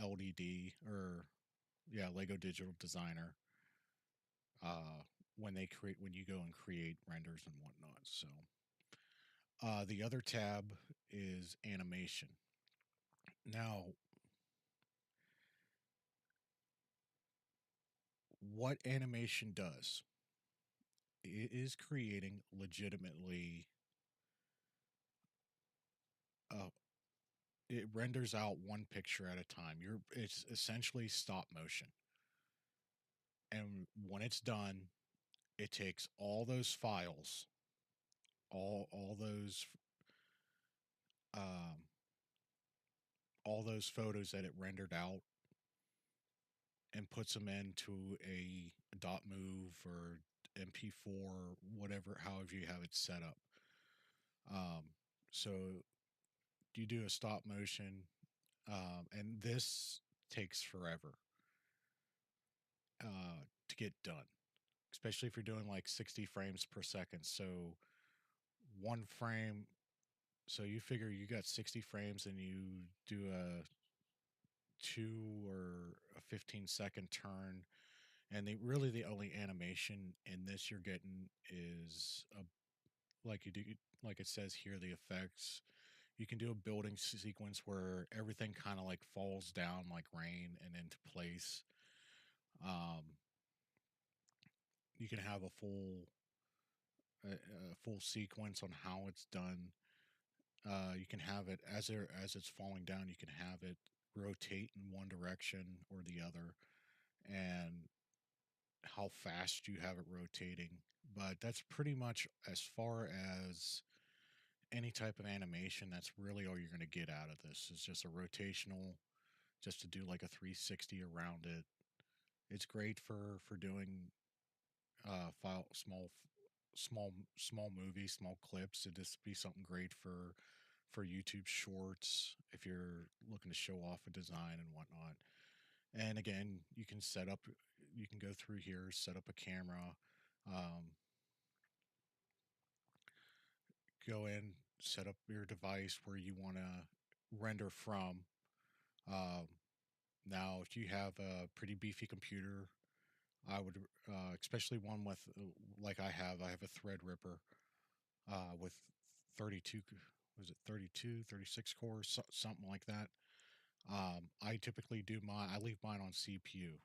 LDD or yeah Lego Digital Designer when you go and create renders and whatnot. So the other tab is animation. Now, what animation does? It is creating legitimately. Uh, it renders out one picture at a time. It's essentially stop motion, and when it's done, it takes all those um, all those photos that it rendered out and puts them into a dot move or MP4, whatever, however you have it set up. Um, so you do a stop motion, and this takes forever to get done, especially if you're doing like 60 frames per second. So one frame, so you figure you got 60 frames and you do a 15-second turn, and really the only animation in this you're getting is like you do, like it says here, the effects. You can do a building sequence where everything kind of like falls down like rain and into place. Um, you can have a full sequence on how it's done. You can have it as it's falling down. You can have it rotate in one direction or the other, and how fast you have it rotating. But that's pretty much as far as any type of animation. That's really all you're going to get out of this. It's just a rotational just to do like a 360 around it. It's great for doing file small movies, small clips. It'd just be something great for YouTube Shorts if you're looking to show off a design and whatnot. And again, you can go through here, set up a camera, um, go in, set up your device where you want to render from. Um, Now, if you have a pretty beefy computer, I would, especially one with, I have a Threadripper with 32, was it 32, 36 cores, something like that. I leave mine on CPU.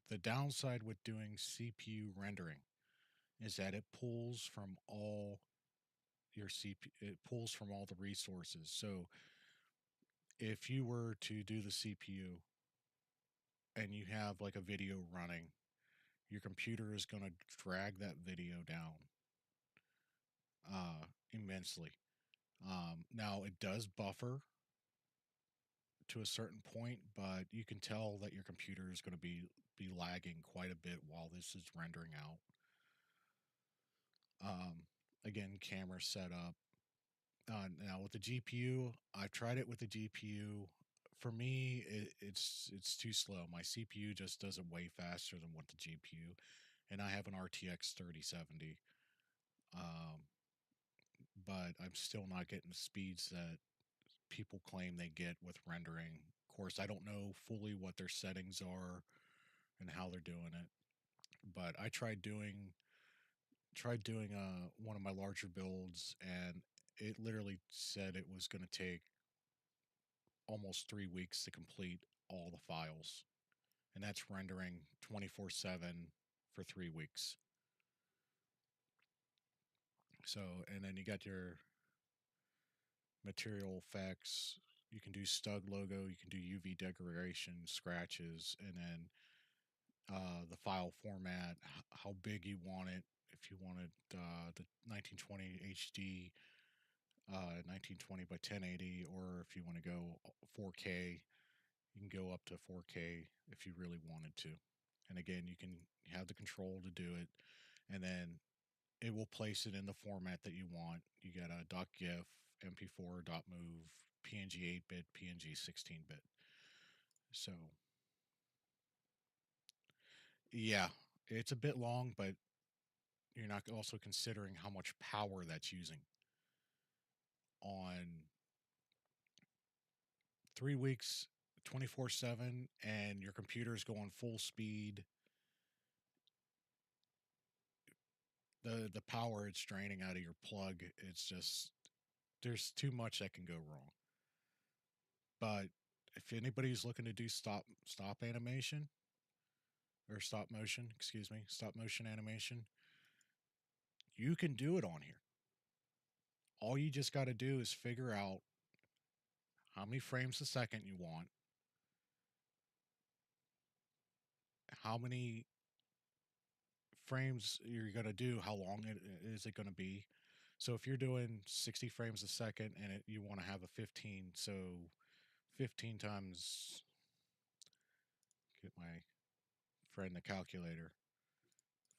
The downside with doing CPU rendering is that it pulls from all the resources. So if you were to do the CPU and you have like a video running, your computer is going to drag that video down immensely. Now it does buffer to a certain point, but you can tell that your computer is going to be lagging quite a bit while this is rendering out. Um, Again, camera setup. Now with the GPU, I've tried it with the GPU. For me, it's too slow. My CPU just does it way faster than what the GPU, and I have an RTX 3070. Um, but I'm still not getting the speeds that people claim they get with rendering. Of course, I don't know fully what their settings are and how they're doing it, but I tried doing one of my larger builds, and it literally said it was going to take almost 3 weeks to complete all the files, and that's rendering 24/7 for 3 weeks. So, and then you got your material effects. You can do Stug logo, you can do UV decoration, scratches, and then the file format, how big you want it. If you wanted the 1920 HD, 1920 by 1080, or if you want to go 4K, you can go up to 4K if you really wanted to. And again, you can have the control to do it, and then it will place it in the format that you want. You got a .gif, MP4, .mov, PNG 8-bit, PNG 16-bit. So yeah, it's a bit long, but you're not also considering how much power that's using on 3 weeks, 24/7, and your computer's going full speed. The power it's draining out of your plug, it's just there's too much that can go wrong. But if anybody's looking to do stop animation or stop motion, excuse me, stop motion animation, you can do it on here. All you just got to do is figure out how many frames a second you want, how many frames you're going to do, how long is it going to be. So if you're doing 60 frames a second and you want to have a 15, so 15 times, get my friend the calculator,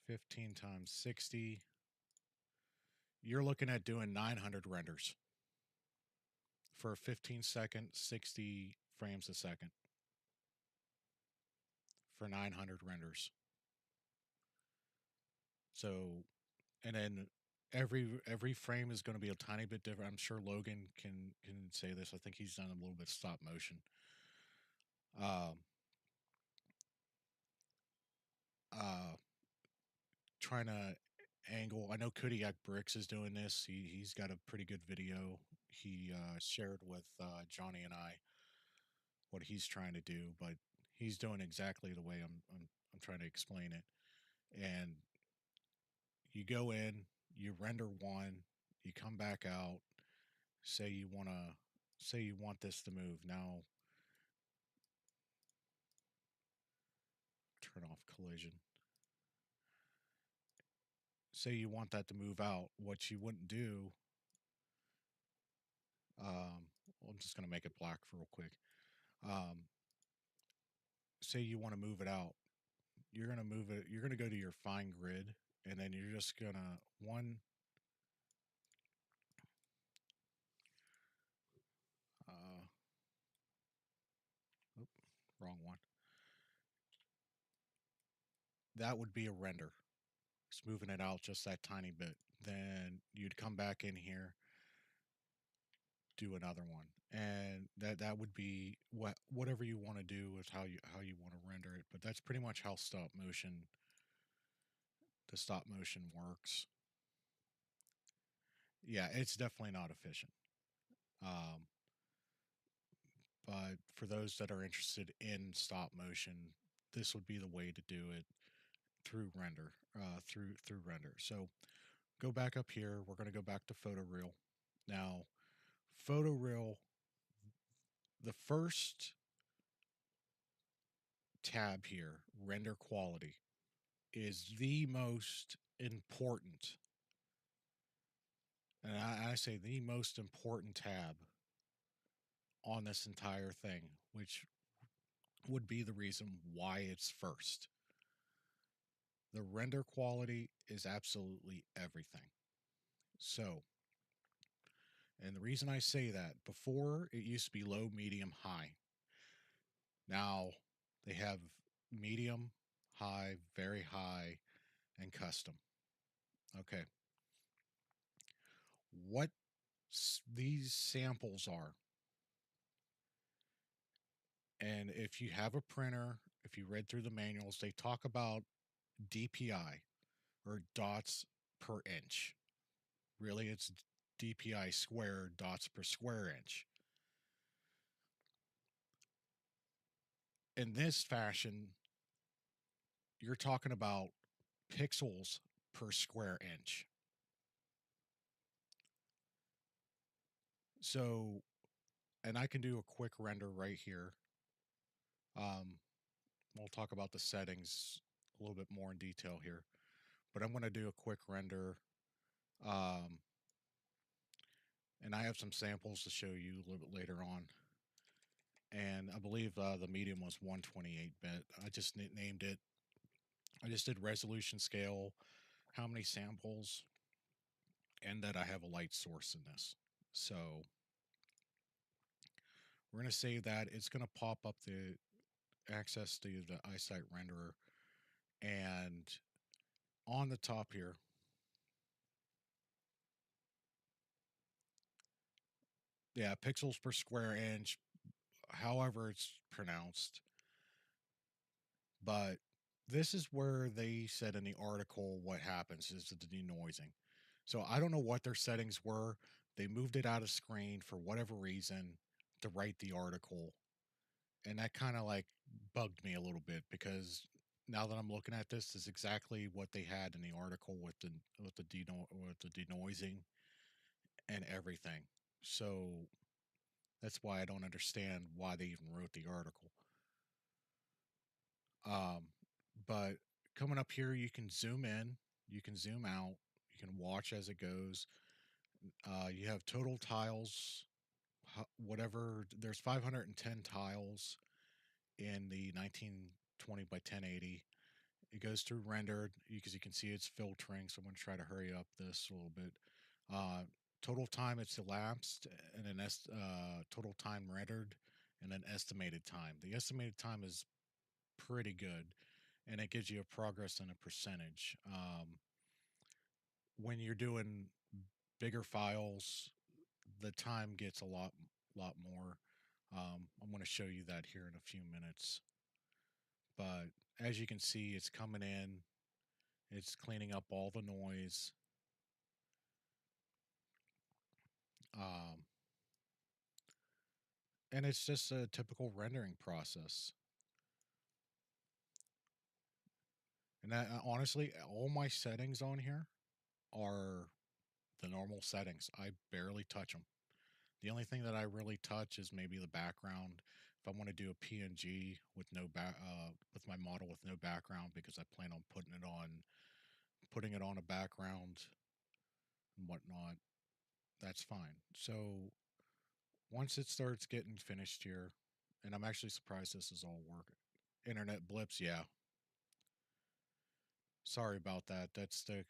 15 times 60, you're looking at doing 900 renders for a 15-second, 60 frames a second for 900 renders. So, and then every frame is going to be a tiny bit different. I'm sure Logan can say this. I think he's done a little bit of stop motion. Um, uh, Trying to angle. I know Kodiak Bricks is doing this. He's got a pretty good video. He shared with Johnny and I what he's trying to do, but he's doing exactly the way I'm trying to explain it. And you go in, you render one, you come back out, say you want this to move. Now turn off collision. Say you want that to move out. What you wouldn't do, um, well, I'm just going to make it black for real quick. Um, say you want to move it out, you're going to move it, you're going to go to your fine grid, and then you're just going to one, uh, oop, wrong one. That would be a render. It's moving it out just that tiny bit. Then you'd come back in here, do another one, and that would be whatever you want to do is how you want to render it. But that's pretty much how stop motion works. Yeah, it's definitely not efficient. Um, but for those that are interested in stop motion, this would be the way to do it through render, through render. So go back up here. We're going to go back to photoreal. Now, photoreal, the first tab here, render quality, is the most important, and I say the most important tab on this entire thing, which would be the reason why it's first. The render quality is absolutely everything. So, and the reason I say that, before it used to be low, medium, high. Now they have medium, high, very high, and custom. Okay. What these samples are, and if you have a printer, if you read through the manuals, they talk about DPI, or dots per inch. Really, it's DPI squared, dots per square inch. In this fashion, you're talking about pixels per square inch. So, and I can do a quick render right here. Um, we'll talk about the settings a little bit more in detail here, but I'm going to do a quick render. Um, and I have some samples to show you a little bit later on. And I believe the medium was 128 bit. I just named it. I just did resolution scale, how many samples, and that I have a light source in this. So we're going to say that it's going to pop up the access to the eyesight renderer, and on the top here, yeah, pixels per square inch, however it's pronounced. But this is where they said in the article what happens is the denoising. So I don't know what their settings were. They moved it out of screen for whatever reason to write the article. And that kind of like bugged me a little bit, because now that I'm looking at this, is exactly what they had in the article with the denoising and everything. So that's why I don't understand why they even wrote the article. Um, but coming up here, you can zoom in, you can zoom out, you can watch as it goes. You have total tiles, whatever. There's 510 tiles in the 1920 by 1080. It goes through rendered because you can see it's filtering. So I'm going to try to hurry up this a little bit. Uh, Total time it's elapsed, and then total time rendered, and then estimated time. The estimated time is pretty good, and it gives you a progress and a percentage. When you're doing bigger files, the time gets a lot more. I'm going to show you that here in a few minutes. But as you can see, it's coming in, it's cleaning up all the noise. Um, and it's just a typical rendering process. And honestly, all my settings on here are the normal settings. I barely touch them. The only thing that I really touch is maybe the background. If I want to do a PNG with with my model with no background, because I plan on putting it on a background and whatnot, that's fine. So once it starts getting finished here, and I'm actually surprised this is all working. internet blips. Yeah, sorry about that. That's the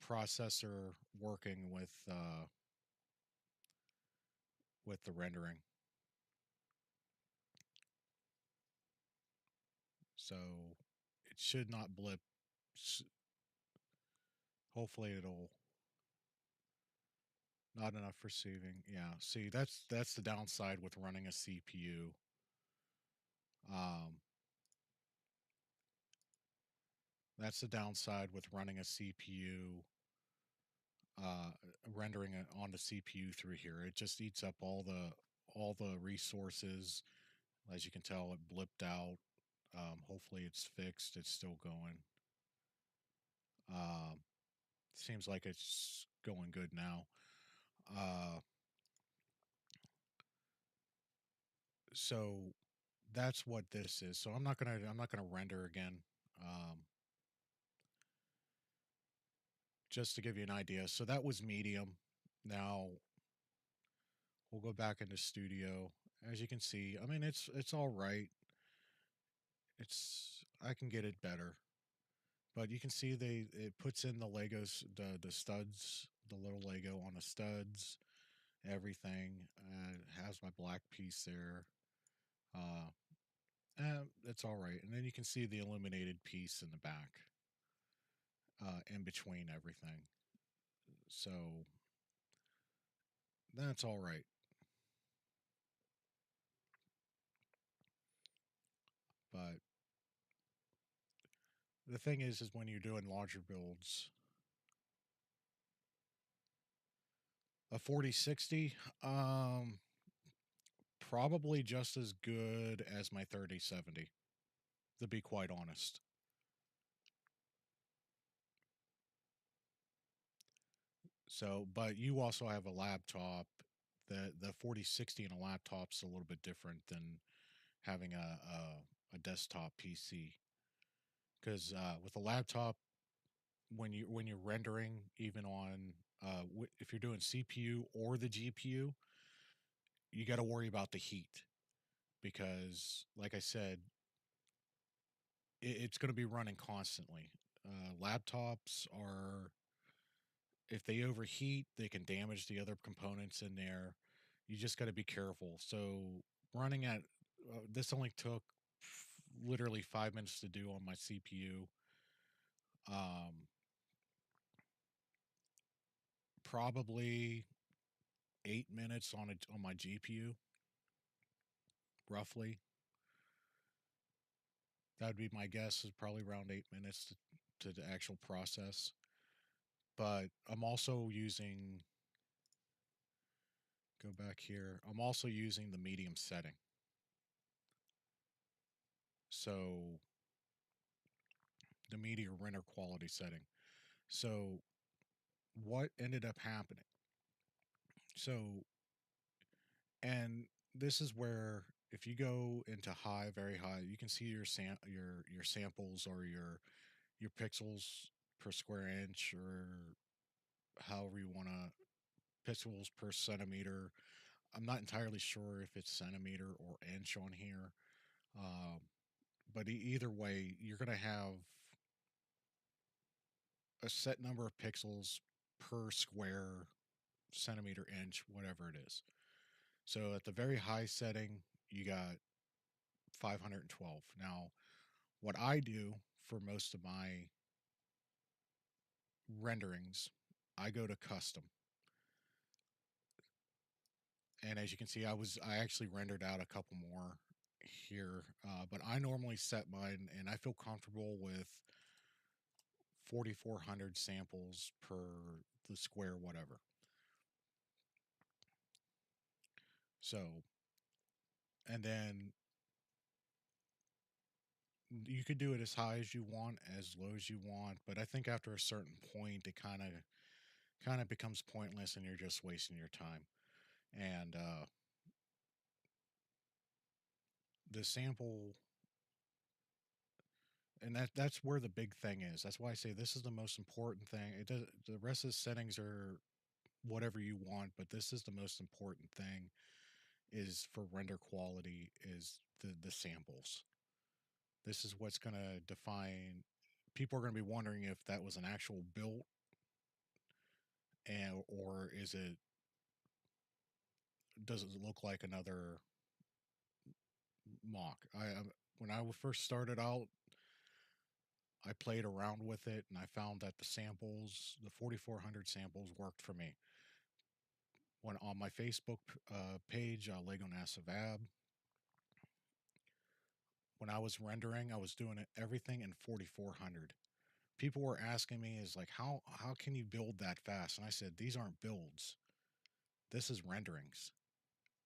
processor working with the rendering. So it should not blip. Hopefully it'll not enough receiving. Yeah. See, that's the downside with running a CPU. Um, that's the downside with running a CPU, uh, rendering it on the CPU through here. It just eats up all the resources. As you can tell, it blipped out. Hopefully, it's fixed. It's still going. Um, Seems like it's going good now. Uh, so that's what this is. So I'm not gonna render again. Um, just to give you an idea. So that was medium. Now we'll go back into studio. As you can see, I mean it's all right. It's I can get it better. But you can see it puts in the Legos, the studs, the little Lego on the studs, everything. It has my black piece there. Uh, it's all right. And then you can see the illuminated piece in the back, in between everything. So that's all right. But the thing is when you're doing larger builds, a 4060, probably just as good as my 3070. To be quite honest. So, but you also have a laptop. The 4060 in a laptop's a little bit different than having a desktop PC. Because with a laptop, when you're rendering, even on if you're doing CPU or the GPU, you got to worry about the heat because, like I said, it's going to be running constantly. Laptops are if they overheat, they can damage the other components in there. You just got to be careful. So running at this only took literally 5 minutes to do on my CPU. Um, Probably 8 minutes on my GPU, roughly. That would be my guess. Is probably around 8 minutes to the actual process. But I'm also using. Go back here. I'm also using the medium setting. So the media render quality setting. So what ended up happening? So, and this is where if you go into high, very high, you can see your samples or your pixels per square inch or however you want to pixels per centimeter. I'm not entirely sure if it's centimeter or inch on here, um, but either way, you're going to have a set number of pixels per square centimeter, inch, whatever it is. So at the very high setting, you got 512. Now, what I do for most of my renderings, I go to custom. And as you can see, I actually rendered out a couple more here, but I normally set mine, and I feel comfortable with 4,400 samples per the square, whatever. So, and then you could do it as high as you want, as low as you want, but I think after a certain point, it kind of becomes pointless, and you're just wasting your time. And the sample, and that's where the big thing is. That's why I say this is the most important thing. It does the rest of the settings are whatever you want, but this is the most important thing. Is for render quality is the samples. This is what's going to define. People are going to be wondering if that was an actual build, and or is it does it look like another mock? When I first started out, I played around with it and I found that the 4400 samples worked for me. When on my Facebook page, Lego NASA Vab, when I was rendering, I was doing it everything in 4400. People were asking me, "Is like how can you build that fast?" And I said, "These aren't builds. This is renderings."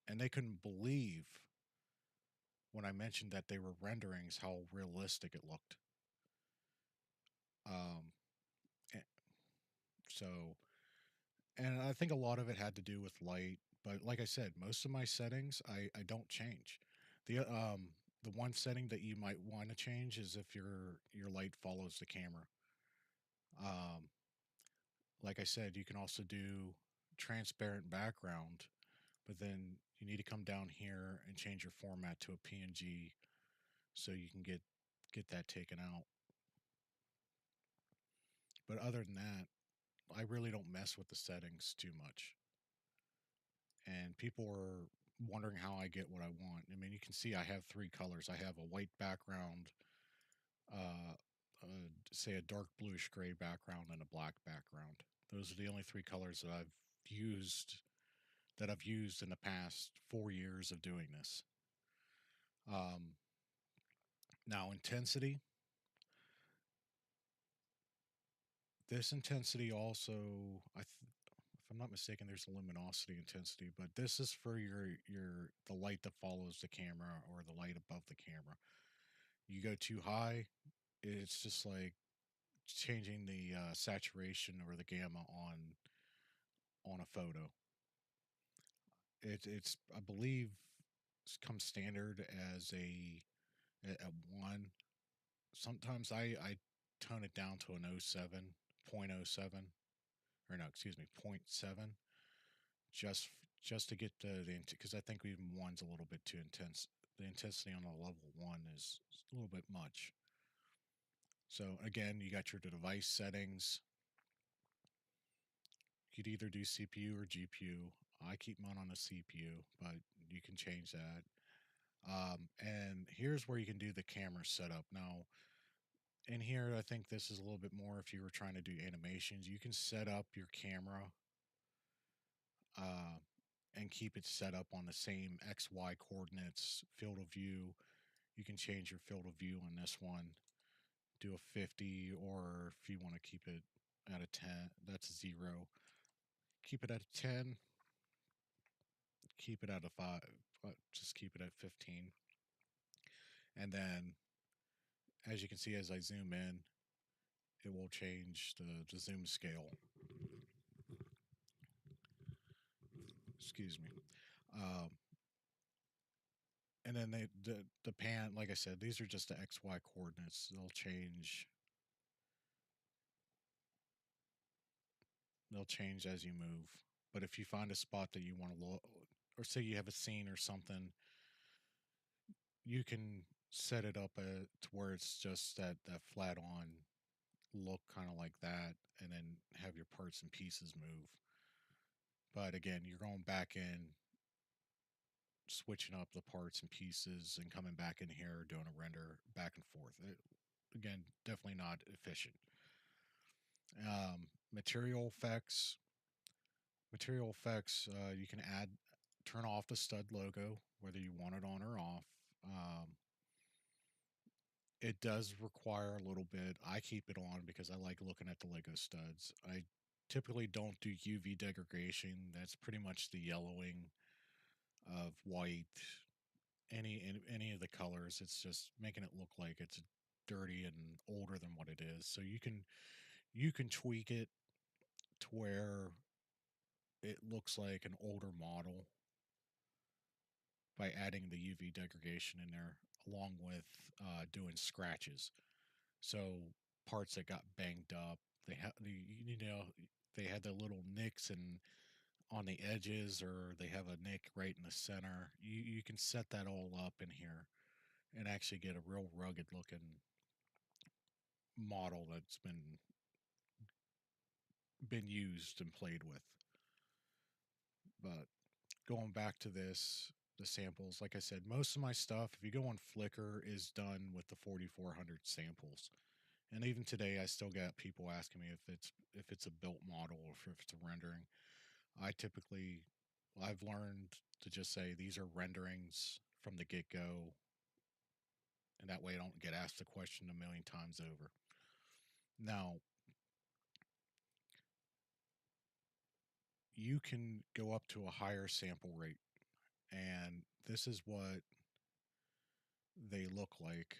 And they couldn't believe when I mentioned that they were renderings how realistic it looked. Um, eh, so, and I think a lot of it had to do with light. But like I said, most of my settings I don't change. The one setting that you might want to change is if your light follows the camera. Um, like I said, you can also do transparent background, but then you need to come down here and change your format to a PNG so you can get that taken out. But other than that, I really don't mess with the settings too much. And people are wondering how I get what I want. I mean, you can see I have three colors. I have a white background, uh, say a dark bluish gray background, and a black background. Those are the only three colors used that I've used in the past 4 years of doing this. Um, Now, intensity. This intensity also, if I'm not mistaken, there's a luminosity intensity, but this is for your the light that follows the camera or the light above the camera. You go too high, it's just like changing the saturation or the gamma on a photo. It's I believe comes standard as a one. Sometimes I tone it down to an oh 07, point oh 0.07, or no, excuse me, point 0.7, just just to get the because I think even one's a little bit too intense. The intensity on a level one is a little bit much. So again, you got your device settings. You could either do CPU or GPU. I keep mine on the CPU, but you can change that. And here's where you can do the camera setup. Now, in here, I think this is a little bit more if you were trying to do animations. You can set up your camera uh, and keep it set up on the same XY coordinates, field of view. You can change your field of view on this one, do a 50, or if you want to keep it at a 10, that's 0. Keep it at a 10, keep it at a 5, just keep it at 15. And then, as you can see, as I zoom in, it will change the zoom scale. Excuse me. Um, and then the pan, like I said, these are just the XY coordinates. They'll change as you move. But if you find a spot that you want to look, or say you have a scene or something, you can set it up to where it's just that flat on look, kind of like that, and then have your parts and pieces move. But again, you're going back in, switching up the parts and pieces, and coming back in here, doing a render back and forth. Again, definitely not efficient. Material effects. Material effects, you can turn off the stud logo, whether you want it on or off. Um, it does require a little bit. I keep it on because I like looking at the Lego studs. I typically don't do UV degradation. That's pretty much the yellowing of white, any of the colors. It's just making it look like it's dirty and older than what it is. So you can tweak it to where it looks like an older model by adding the UV degradation in there, along with doing scratches. So parts that got banged up, they have they had the little nicks and on the edges, or they have a nick right in the center. You can set that all up in here and actually get a real rugged looking model that's been used and played with. But going back to this, the samples, like I said, most of my stuff, if you go on Flickr, is done with the 4400 samples. And even today, I still get people asking me if it's a built model or if it's a rendering. I typically, I've learned to just say these are renderings from the get go, and that way I don't get asked the question a million times over. Now, you can go up to a higher sample rate, and this is what they look like.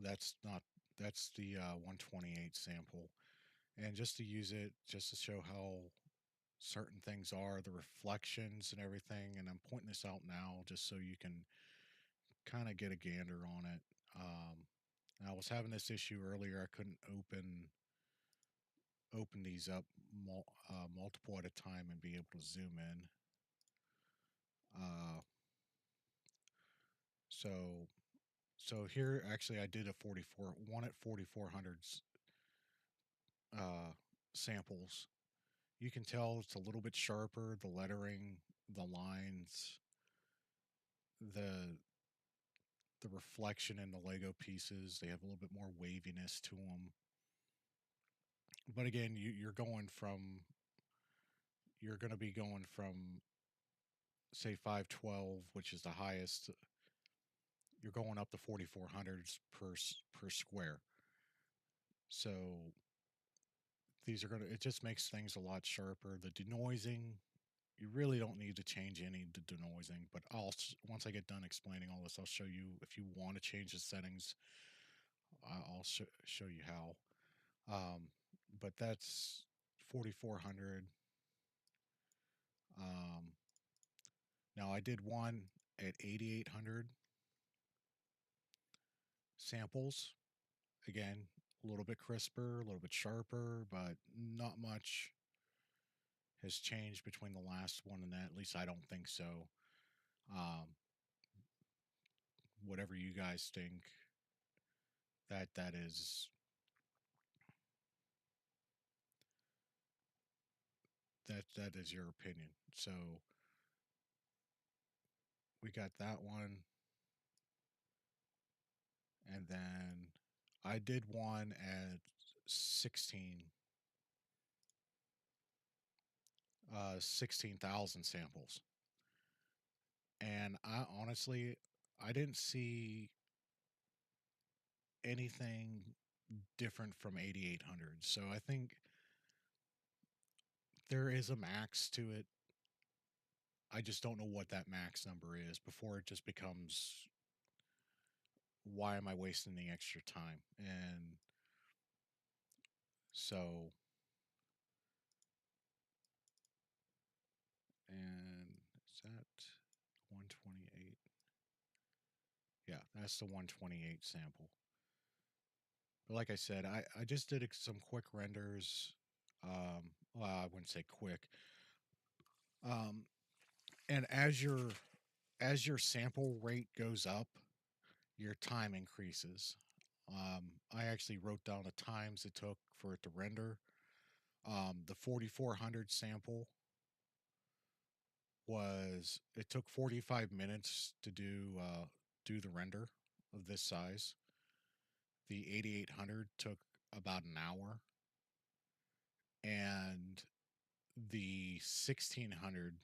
That's not that's the 128 sample, and just to use it, just to show how certain things are, the reflections and everything. And I'm pointing this out now just so you can kind of get a gander on it. I was having this issue earlier. I couldn't open these up multiple at a time and be able to zoom in. Uh, so so here actually I did a 44 one at 4400s uh, samples. You can tell it's a little bit sharper. The lettering, the lines, the the reflection in the Lego pieces. They have a little bit more waviness to them. But again, you're going to be going from say 512, which is the highest. You're going up to 4400s per square. So these are going to it just makes things a lot sharper. The denoising, you really don't need to change any denoising, but once I get done explaining all this, I'll show you if you want to change the settings. I'll show you how. Um, but that's 4400. Um, Now I did one at 8800 samples. Again, a little bit crisper, a little bit sharper, but not much has changed between the last one and that. At least I don't think so. Um, whatever you guys think, that that is your opinion. So we got that one, and then I did one at 16,000 samples, and I honestly I didn't see anything different from 8800. So I think there is a max to it. I just don't know what that max number is before it just becomes why am I wasting the extra time? And so and is that 128? Yeah, that's the 128 sample. But like I said, I just did some quick renders. Well, I wouldn't say quick. Um, and as your sample rate goes up, your time increases. I actually wrote down the times it took for it to render. The 4400 sample was it took 45 minutes to do the render of this size. The 8800 took about an hour, and the 1600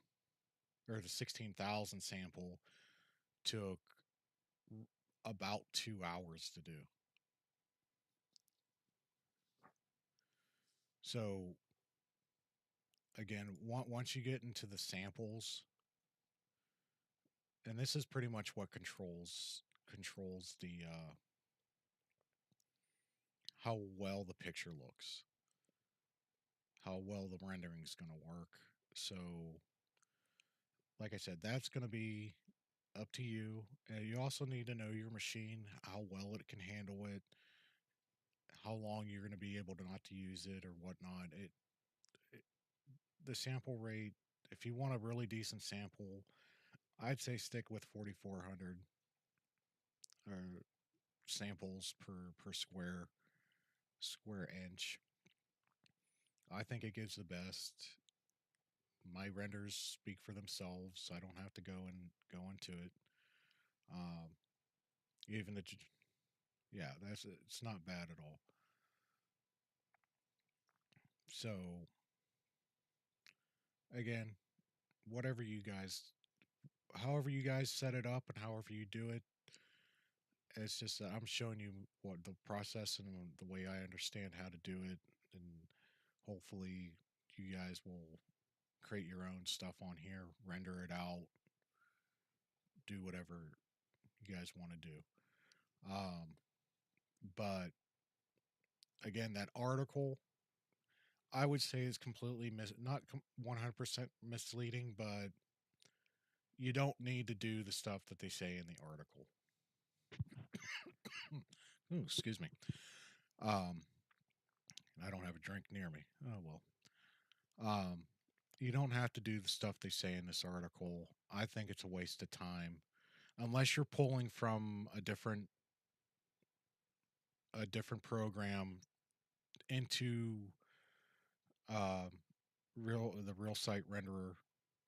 or the 16,000 sample took about 2 hours to do. So again, once you get into the samples, and this is pretty much what controls the how well the picture looks, how well the rendering is going to work. So, like I said, that's going to be up to you. And you also need to know your machine, how well it can handle it, how long you're going to be able to not to use it or whatnot. It the sample rate. If you want a really decent sample, I'd say stick with 4400. or samples per square inch. I think it gives the best. My renders speak for themselves. I don't have to go into it. Um, even the yeah, that's it's not bad at all. So again, whatever you guys, however you guys set it up and however you do it, it's just that I'm showing you what the process and the way I understand how to do it, and hopefully you guys will create your own stuff on here, render it out, do whatever you guys want to do. Um, but again, that article I would say is completely not 100% misleading, but you don't need to do the stuff that they say in the article. Ooh, excuse me. Um, I don't have a drink near me. Oh well. Um, you don't have to do the stuff they say in this article. I think it's a waste of time unless you're pulling from a different program into um the real site renderer.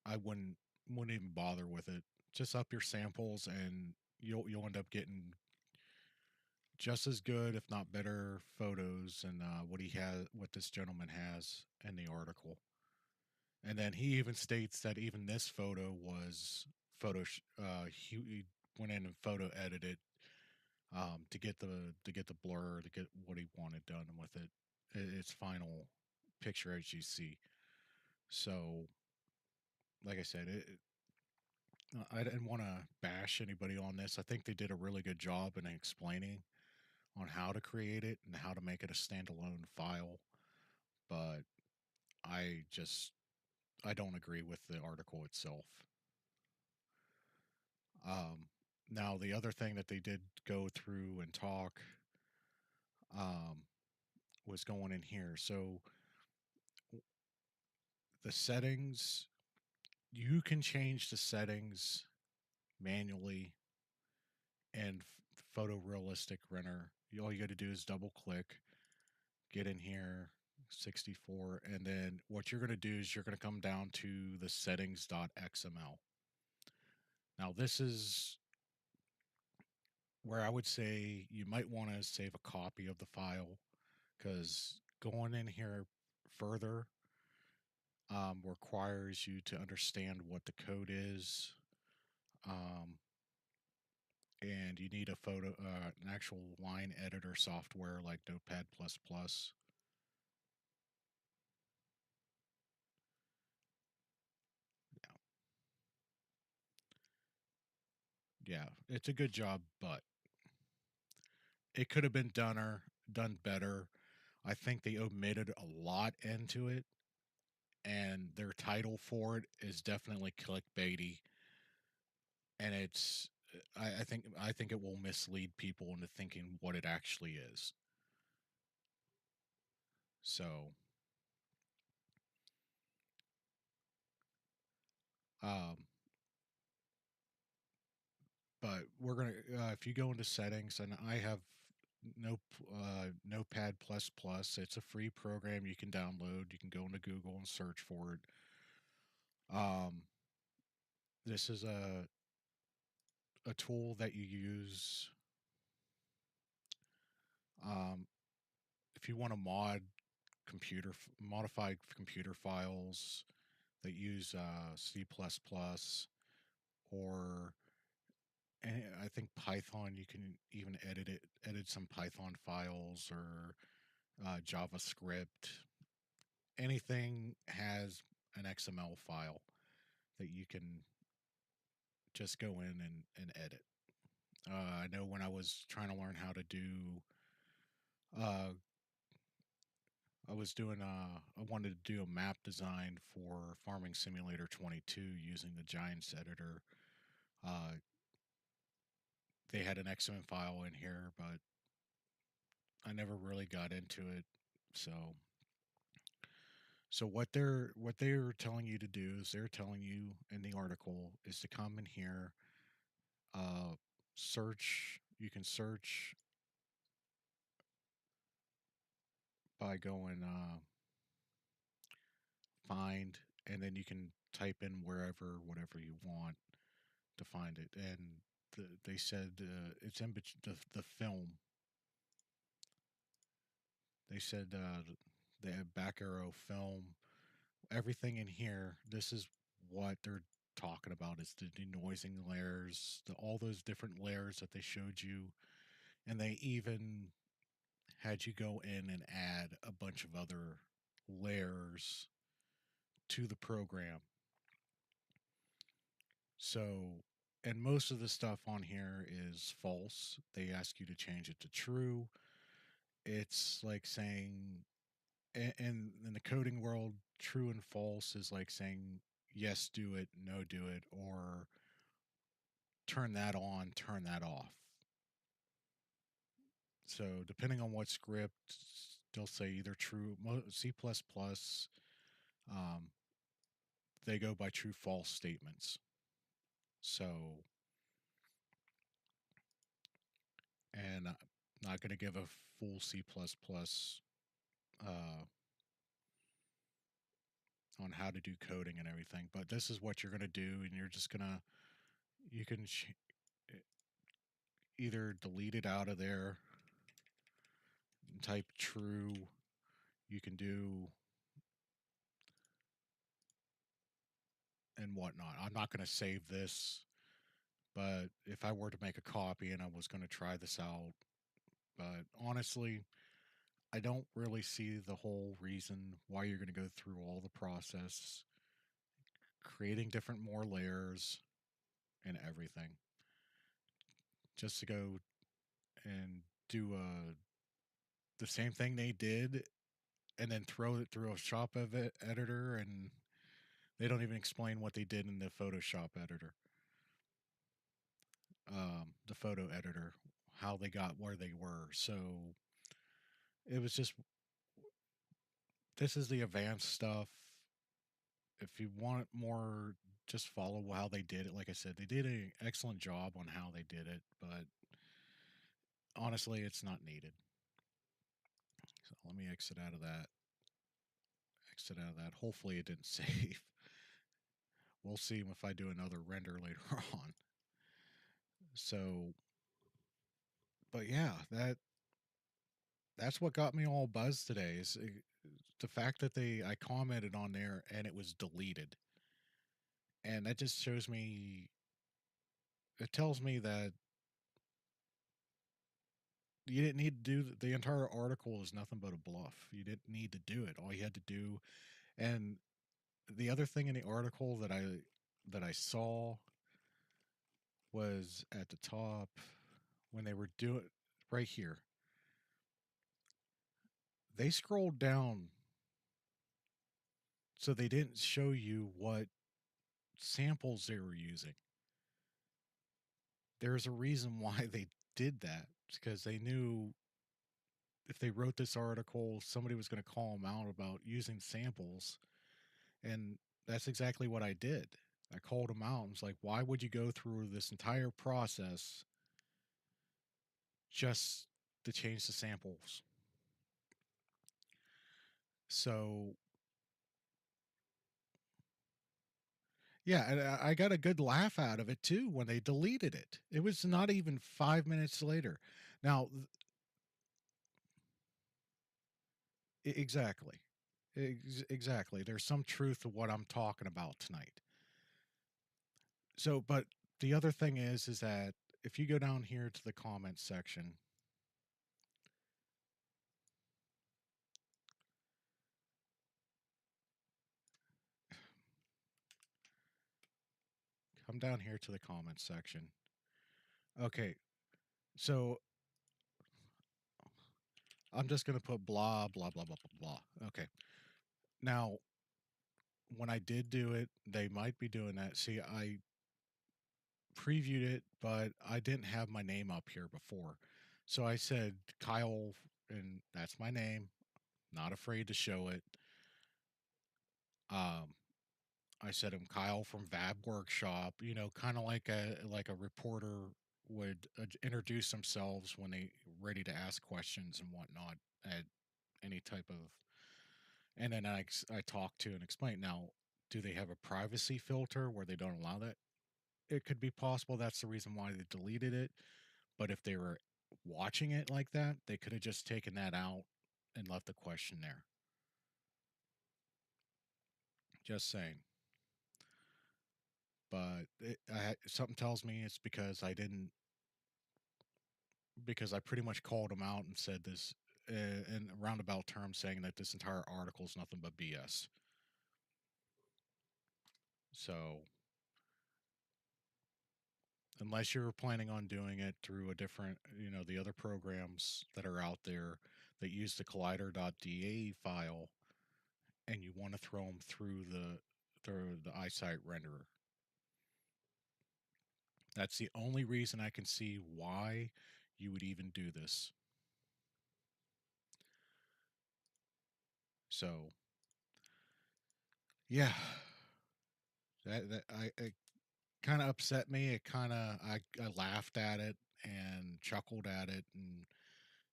I wouldn't even bother with it. Just up your samples and you'll end up getting just as good, if not better, photos and what this gentleman has in the article. And then he even states that even this photo was he went in and photo edited to get the blur to get what he wanted done with it. Its final picture as you see. So, like I said, I didn't want to bash anybody on this. I think they did a really good job in explaining on how to create it and how to make it a standalone file. But I just I don't agree with the article itself. Um, Now the other thing that they did go through and talk um, was going in here. So the settings, you can change the settings manually and photorealistic render. All you got to do is double click, get in here, 64, and then what you're going to do is you're going to come down to the settings.xml. Now, this is where I would say you might want to save a copy of the file because going in here further requires you to understand what the code is. Um, and you need an actual line editor software like Notepad++. Yeah, it's a good job, but it could have been done better. I think they omitted a lot into it, and their title for it is definitely clickbaity, and I think it will mislead people into thinking what it actually is. So, um, but we're gonna if you go into settings, and I have no Notepad plus plus. It's a free program you can download. You can go into Google and search for it. Um, this is a tool that you use um, if you want to modify computer files that use C++ or I think Python. You can even edit some Python files or JavaScript. Anything has an XML file that you can just go in and edit. I know when I was trying to learn how to do, uh, I wanted to do a map design for Farming Simulator 22 using the Giants editor. Uh, they had an XML file in here, but I never really got into it. So, so what they're telling you to do is they're telling you in the article is to come in here, uh, search. You can search by going find, and then you can type in wherever, whatever you want to find it. And they said it's in the film. They said they have back arrow film. Everything in here. This is what they're talking about is the denoising layers, all those different layers that they showed you, and they even had you go in and add a bunch of other layers to the program. So, and most of the stuff on here is false. They ask you to change it to true. It's like saying, in the coding world, true and false is like saying yes, do it, no, do it, or turn that on, turn that off. So, depending on what script, they'll say either true, C++, um, they go by true false statements. So, and I'm not going to give a full C++ uh, on how to do coding and everything, but this is what you're going to do, and you're just going to, you can either delete it out of there and type true. You can do and whatnot. I'm not going to save this, but if I were to make a copy and I was going to try this out, but honestly, I don't really see the whole reason why you're going to go through all the process, creating different more layers and everything, just to go and do the same thing they did and then throw it through a shop editor, and they don't even explain what they did in the Photoshop editor, the photo editor, how they got where they were. So it was just, this is the advanced stuff. If you want more, just follow how they did it. Like I said, they did an excellent job on how they did it, but honestly, it's not needed. So let me exit out of that. Exit out of that. Hopefully, it didn't save. We'll see if I do another render later on. So, but yeah, that's what got me all buzzed today. Is the fact that I commented on there and it was deleted, and that just shows me. It tells me that you didn't need to do the entire article is nothing but a bluff. You didn't need to do it. All you had to do, and the other thing in the article that I saw was at the top when they were doing right here. They scrolled down so they didn't show you what samples they were using. There's a reason why they did that because they knew if they wrote this article, somebody was going to call them out about using samples. And that's exactly what I did. I called them out and was like, why would you go through this entire process just to change the samples? So, yeah, and I got a good laugh out of it too when they deleted it. It was not even 5 minutes later. Now, exactly. Exactly. There's some truth to what I'm talking about tonight. So, but the other thing is that if you go down here to the comments section, come down here to the comments section. Okay, so I'm just going to put blah, blah, blah, blah, blah, blah. Okay. Now, when I did do it, they might be doing that. See, I previewed it, but I didn't have my name up here before. So I said Kyle, and that's my name. Not afraid to show it. Um, I said I'm Kyle from Vab Workshop. You know, kind of like a reporter would introduce themselves when they ready to ask questions and whatnot at any type of, and then I talk to and explain. Now, do they have a privacy filter where they don't allow that? It could be possible that's the reason why they deleted it. But if they were watching it like that, they could have just taken that out and left the question there. Just saying. But something tells me it's because I didn't, because I pretty much called them out and said this in roundabout terms, saying that this entire article is nothing but BS. So unless you're planning on doing it through a different, the other programs that are out there that use the collider.da file, and you want to throw them through the eyesight renderer. That's the only reason I can see why you would even do this. So, yeah, that it kind of upset me. It kind of I laughed at it and chuckled at it and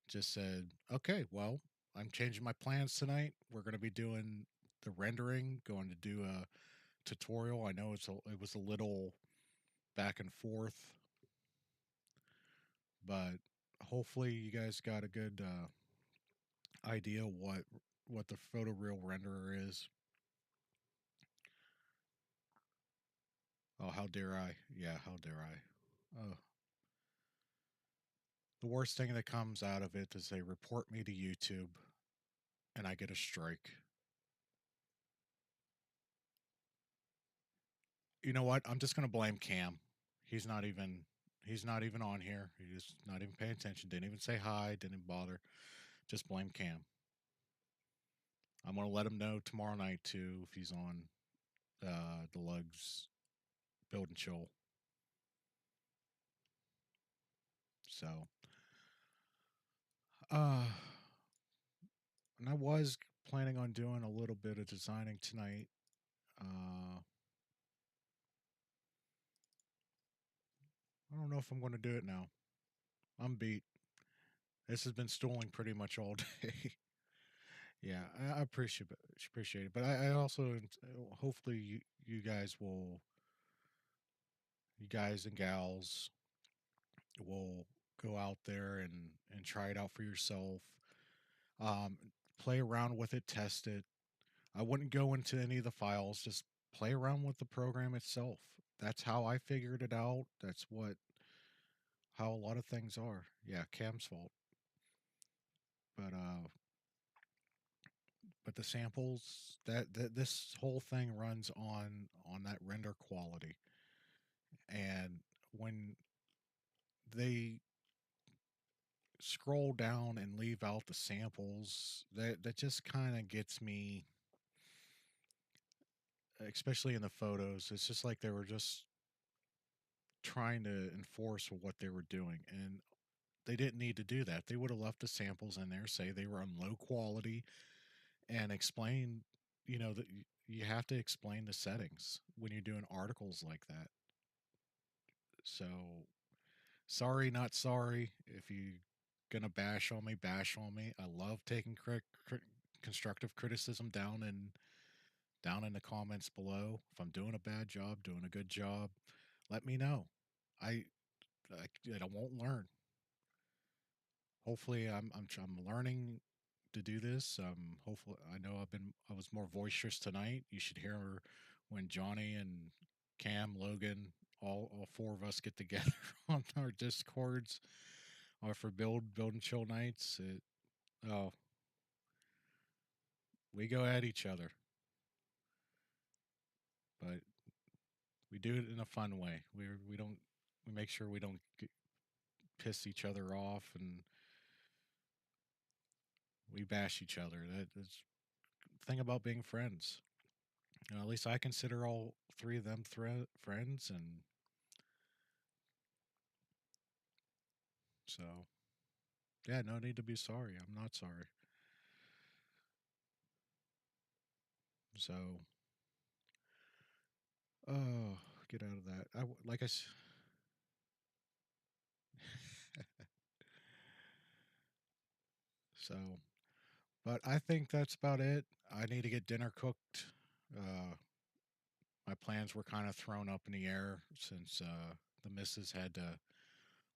just said, "Okay, well, I'm changing my plans tonight. We're going to be doing the rendering, going to do a tutorial. I know it was a little back and forth, but hopefully you guys got a good idea what the photoreal renderer is. Oh, how dare I? Yeah, how dare I? The worst thing that comes out of it is they report me to YouTube and I get a strike. You know what? I'm just gonna blame Cam. He's not even he's not even on here. He's not even paying attention. Didn't even say hi. Didn't bother. Just blame Cam. I'm gonna let him know tomorrow night too if he's on the Lugs Build and Chill. So, uh, and I was planning on doing a little bit of designing tonight. I don't know if I'm going to do it now. I'm beat. This has been stooling pretty much all day. Yeah, I appreciate it, but I also hopefully you guys will, you guys and gals will go out there and try it out for yourself. Um, Play around with it, test it. I wouldn't go into any of the files. Just play around with the program itself. That's how I figured it out. That's what how a lot of things are. Yeah, Cam's fault, but the samples that this whole thing runs on that render quality, and when they scroll down and leave out the samples, that just kind of gets me, especially in the photos. It's just like they were just trying to enforce what they were doing, and they didn't need to do that. They would have left the samples in there, say they were on low quality, and explain, that you have to explain the settings when you're doing articles like that. So sorry, not sorry. If you gonna bash on me. I love taking constructive criticism down in the comments below. If I'm doing a bad job, doing a good job, let me know. I I won't learn. Hopefully, I'm learning to do this. Hopefully, I was more boisterous tonight. You should hear when Johnny and Cam, Logan, all four of us get together on our discords for build and chill nights. Oh, we go at each other, but we do it in a fun way. We don't we make sure we don't piss each other off, and we bash each other. That's the thing about being friends. At least I consider all three of them friends, and so yeah, no need to be sorry. I'm not sorry. So, oh, get out of that. Like So, but I think that's about it. I need to get dinner cooked. Uh, my plans were kind of thrown up in the air since the missus had to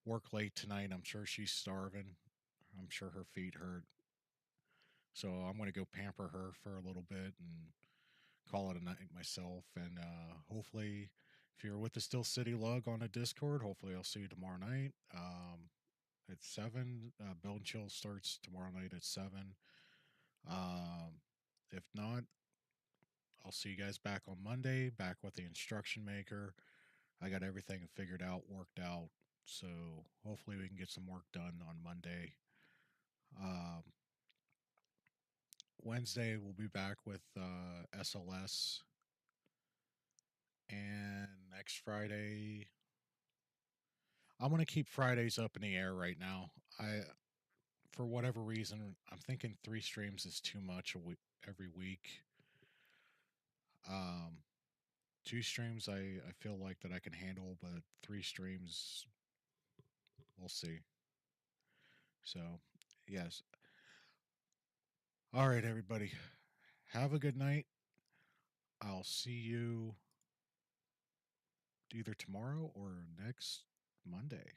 work late tonight. I'm sure she's starving. I'm sure her feet hurt. So I'm going to go pamper her for a little bit and call it a night myself. And hopefully, if you're with the Still City Lug on a Discord, hopefully I'll see you tomorrow night at 7. Build and Chill starts tomorrow night at 7. Um, if not, I'll see you guys back on Monday, back with the instruction maker. I got everything figured out, worked out. So hopefully we can get some work done on Monday. Um, Wednesday we'll be back with SLS, and next Friday I'm gonna keep Fridays up in the air right now. I For whatever reason I'm thinking 3 streams is too much every week. Um, 2 streams I feel like that I can handle, but 3 streams we'll see. So yes, all right, everybody, have a good night. I'll see you either tomorrow or next Monday.